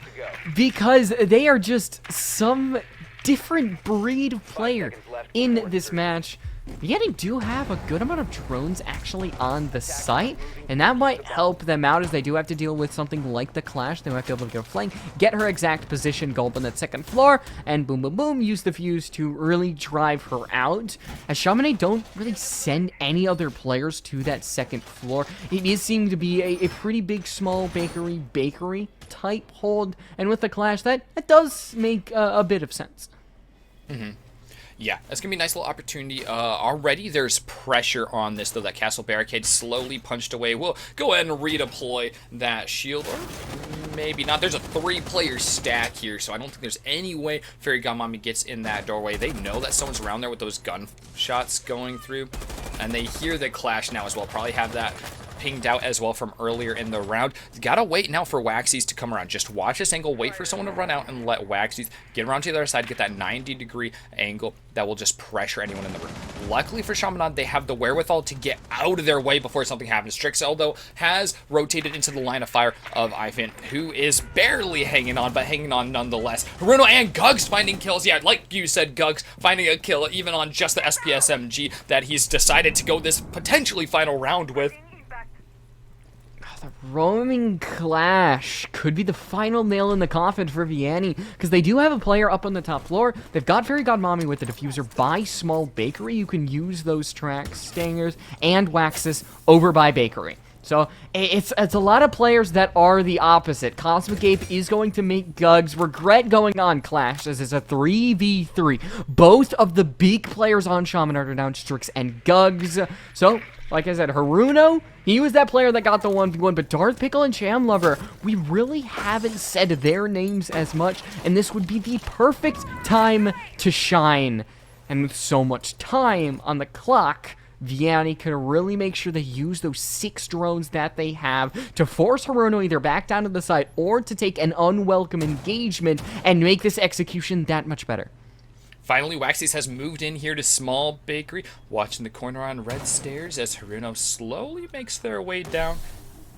Because they are just some different breed of player in this match. Vianney do have a good amount of drones actually on the site, and that might help them out as they do have to deal with something like the Clash. They might be able to get a flank, get her exact position, gulp on that second floor, and boom, boom, boom, use the fuse to really drive her out. As Chaminade don't really send any other players to that second floor. It is seeming to be a pretty big, small bakery type hold, and with the Clash, that does make a bit of sense. Mm-hmm. Yeah, that's going to be a nice little opportunity. Already there's pressure on this, though. That castle barricade slowly punched away. We'll go ahead and redeploy that shield, or maybe not. There's a 3-player stack here, so I don't think there's any way Fairy Godmommy gets in that doorway. They know that someone's around there with those gunshots going through, and they hear the Clash now as well. Probably have that pinged out as well from earlier in the round. Gotta wait now for Waxies to come around. Just watch this angle, wait for someone to run out, and let Waxies get around to the other side, get that 90-degree angle that will just pressure anyone in the room. Luckily for Chaminade, they have the wherewithal to get out of their way before something happens. HSEL, though, has rotated into the line of fire of Ivan, who is barely hanging on, but hanging on nonetheless. Haruno and Gugs finding kills. Yeah, like you said, Gugs finding a kill even on just the SPSMG that he's decided to go this potentially final round with. The roaming clash could be the final nail in the coffin for Vianney, because they do have a player up on the top floor. They've got Fairy Godmommy with the diffuser by Small Bakery. You can use those tracks, Stingers, and Waxus over by Bakery. So it's a lot of players that are the opposite. Cosmic Ape is going to make Gugs regret going on Clash, as it's a 3v3. Both of the big players on Chaminade are down, Strix and Gugs. So, like I said, Haruno, he was that player that got the 1v1, but Darth Pickle and Chamlover, we really haven't said their names as much, and this would be the perfect time to shine. And with so much time on the clock, Vianney can really make sure they use those 6 drones that they have to force Haruno either back down to the side or to take an unwelcome engagement and make this execution that much better. Finally, Waxies has moved in here to Small Bakery, watching the corner on red stairs as Haruno slowly makes their way down.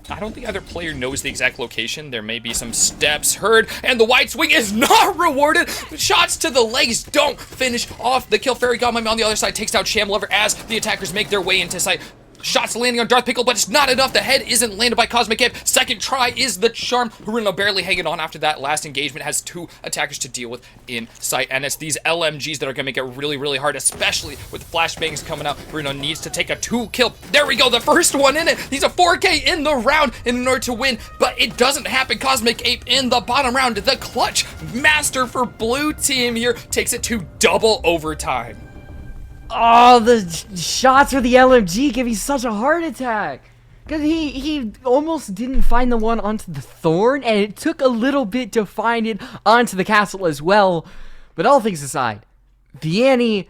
I don't think either player knows the exact location. There may be some steps heard, and the wide swing is not rewarded. Shots to the legs don't finish off the kill. Fairy Godmommy on the other side takes out Chamlover as the attackers make their way into sight. Shots landing on Darth Pickle, but it's not enough. The head isn't landed by Cosmic Ape. Second try is the charm. Haruno barely hanging on after that last engagement. Has 2 attackers to deal with in sight. And it's these LMGs that are going to make it really, really hard, especially with flashbangs coming out. Haruno needs to take a 2-kill. There we go, the first one in it. He's a 4K in the round in order to win, but it doesn't happen. Cosmic Ape in the bottom round. The clutch master for blue team here takes it to double overtime. Oh, the shots for the LMG give me such a heart attack. Because he almost didn't find the one onto the Thorn, and it took a little bit to find it onto the castle as well. But all things aside, Vianney,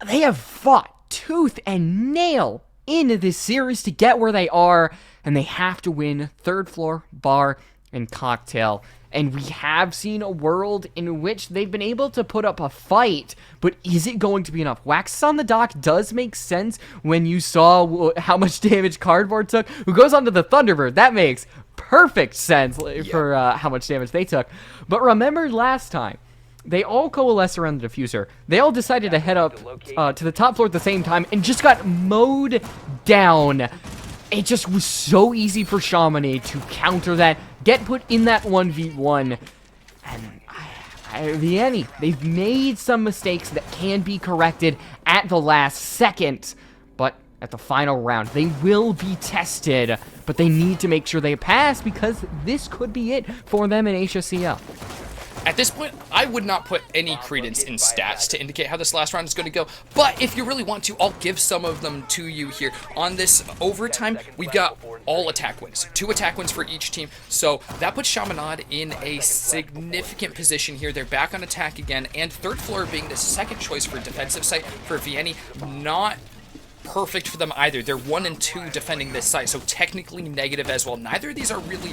they have fought tooth and nail into this series to get where they are, and they have to win third floor, bar, and cocktail. And we have seen a world in which they've been able to put up a fight, but is it going to be enough? Wax on the dock does make sense when you saw how much damage Cardboard took. Who goes onto the Thunderbird? That makes perfect sense for how much damage they took. But remember last time, they all coalesced around the diffuser. They all decided to head up to the top floor at the same time and just got mowed down. It just was so easy for Chaminade to counter that, get put in that 1v1, and Vianney, they've made some mistakes that can be corrected at the last second, but at the final round, they will be tested, but they need to make sure they pass because this could be it for them in HSEL. At this point, I would not put any credence in stats to indicate how this last round is going to go, but if you really want to, I'll give some of them to you here. On this overtime, we've got all attack wins, 2 attack wins for each team, so that puts Chaminade in a significant position here. They're back on attack again, and third floor being the second choice for defensive site for Vianney, not perfect for them either. They're 1 and 2 defending this site, so technically negative as well. Neither of these are really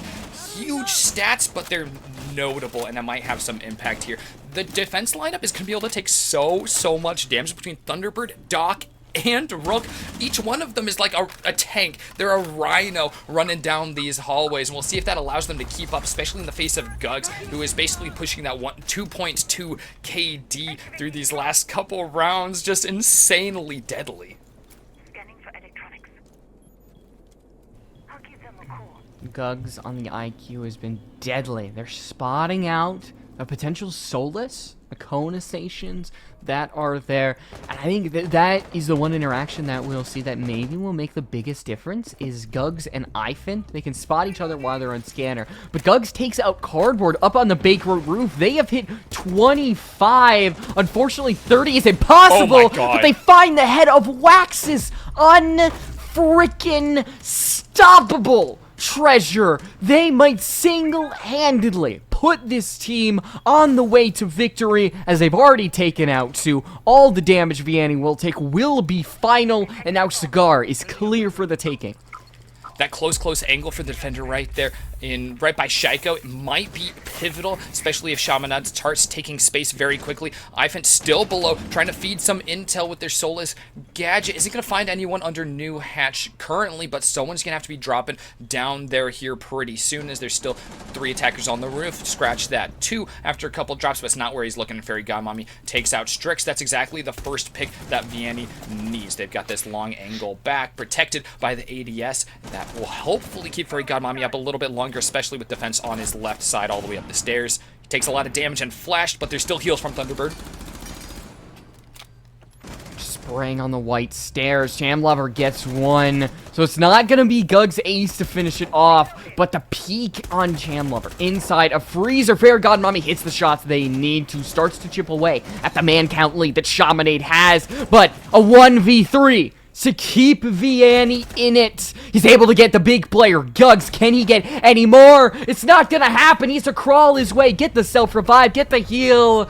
huge stats, but they're notable, and that might have some impact here. The defense lineup is going to be able to take so much damage between Thunderbird, Doc, and Rook. Each one of them is like a tank. They're a rhino running down these hallways, and we'll see if that allows them to keep up, especially in the face of Gugs, who is basically pushing that 2.2 KD through these last couple rounds, just insanely deadly. Gugs on the IQ has been deadly. They're spotting out a potential Solace, the Kona stations that are there. And I think that is the one interaction that we'll see that maybe will make the biggest difference is Gugs and Ivan. They can spot each other while they're on scanner. But Gugs takes out Cardboard up on the Baker roof. They have hit 25. Unfortunately, 30 is impossible. Oh my God. But they find the head of Wax's unfreaking stoppable treasure. They might single-handedly put this team on the way to victory, as they've already taken out 2. All the damage Vianney will take will be final, and now Cigar is clear for the taking. That close angle for the defender right there, right by Shaiko, it might be pivotal, especially if Chaminade starts taking space very quickly. Ifant still below, trying to feed some intel with their Soulless gadget. Isn't going to find anyone under new hatch currently, but someone's going to have to be dropping down there here pretty soon, as there's still 3 attackers on the roof. Scratch that. 2 after a couple drops, but it's not where he's looking. Fairy Godmommy takes out Strix. That's exactly the first pick that Vianney needs. They've got this long angle back, protected by the ADS. That will hopefully keep Fairy Godmommy up a little bit longer, especially with defense on his left side all the way up the stairs. He takes a lot of damage and flashed, but there's still heals from Thunderbird. Spraying on the white stairs. Lover gets one. So it's not going to be Gug's ace to finish it off, but the peek on Lover inside a freezer. Fair Godmommy hits the shots they need to, starts to chip away at the man count lead that Chaminade has, but a 1v3 to keep Vianney in it. He's able to get the big player. Gugs, can he get any more? It's not gonna happen. He has to crawl his way, get the self-revive, get the heal.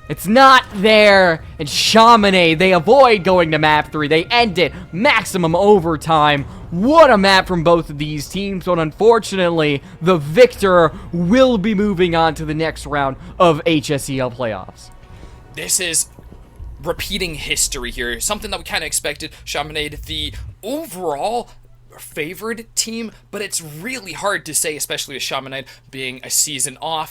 It's not there. And Chaminade, they avoid going to map 3. They end it. Maximum overtime. What a map from both of these teams. But unfortunately, the victor will be moving on to the next round of HSEL playoffs. This is repeating history here. Something that we kind of expected. Chaminade, the overall favored team, but it's really hard to say, especially with Chaminade being a season off.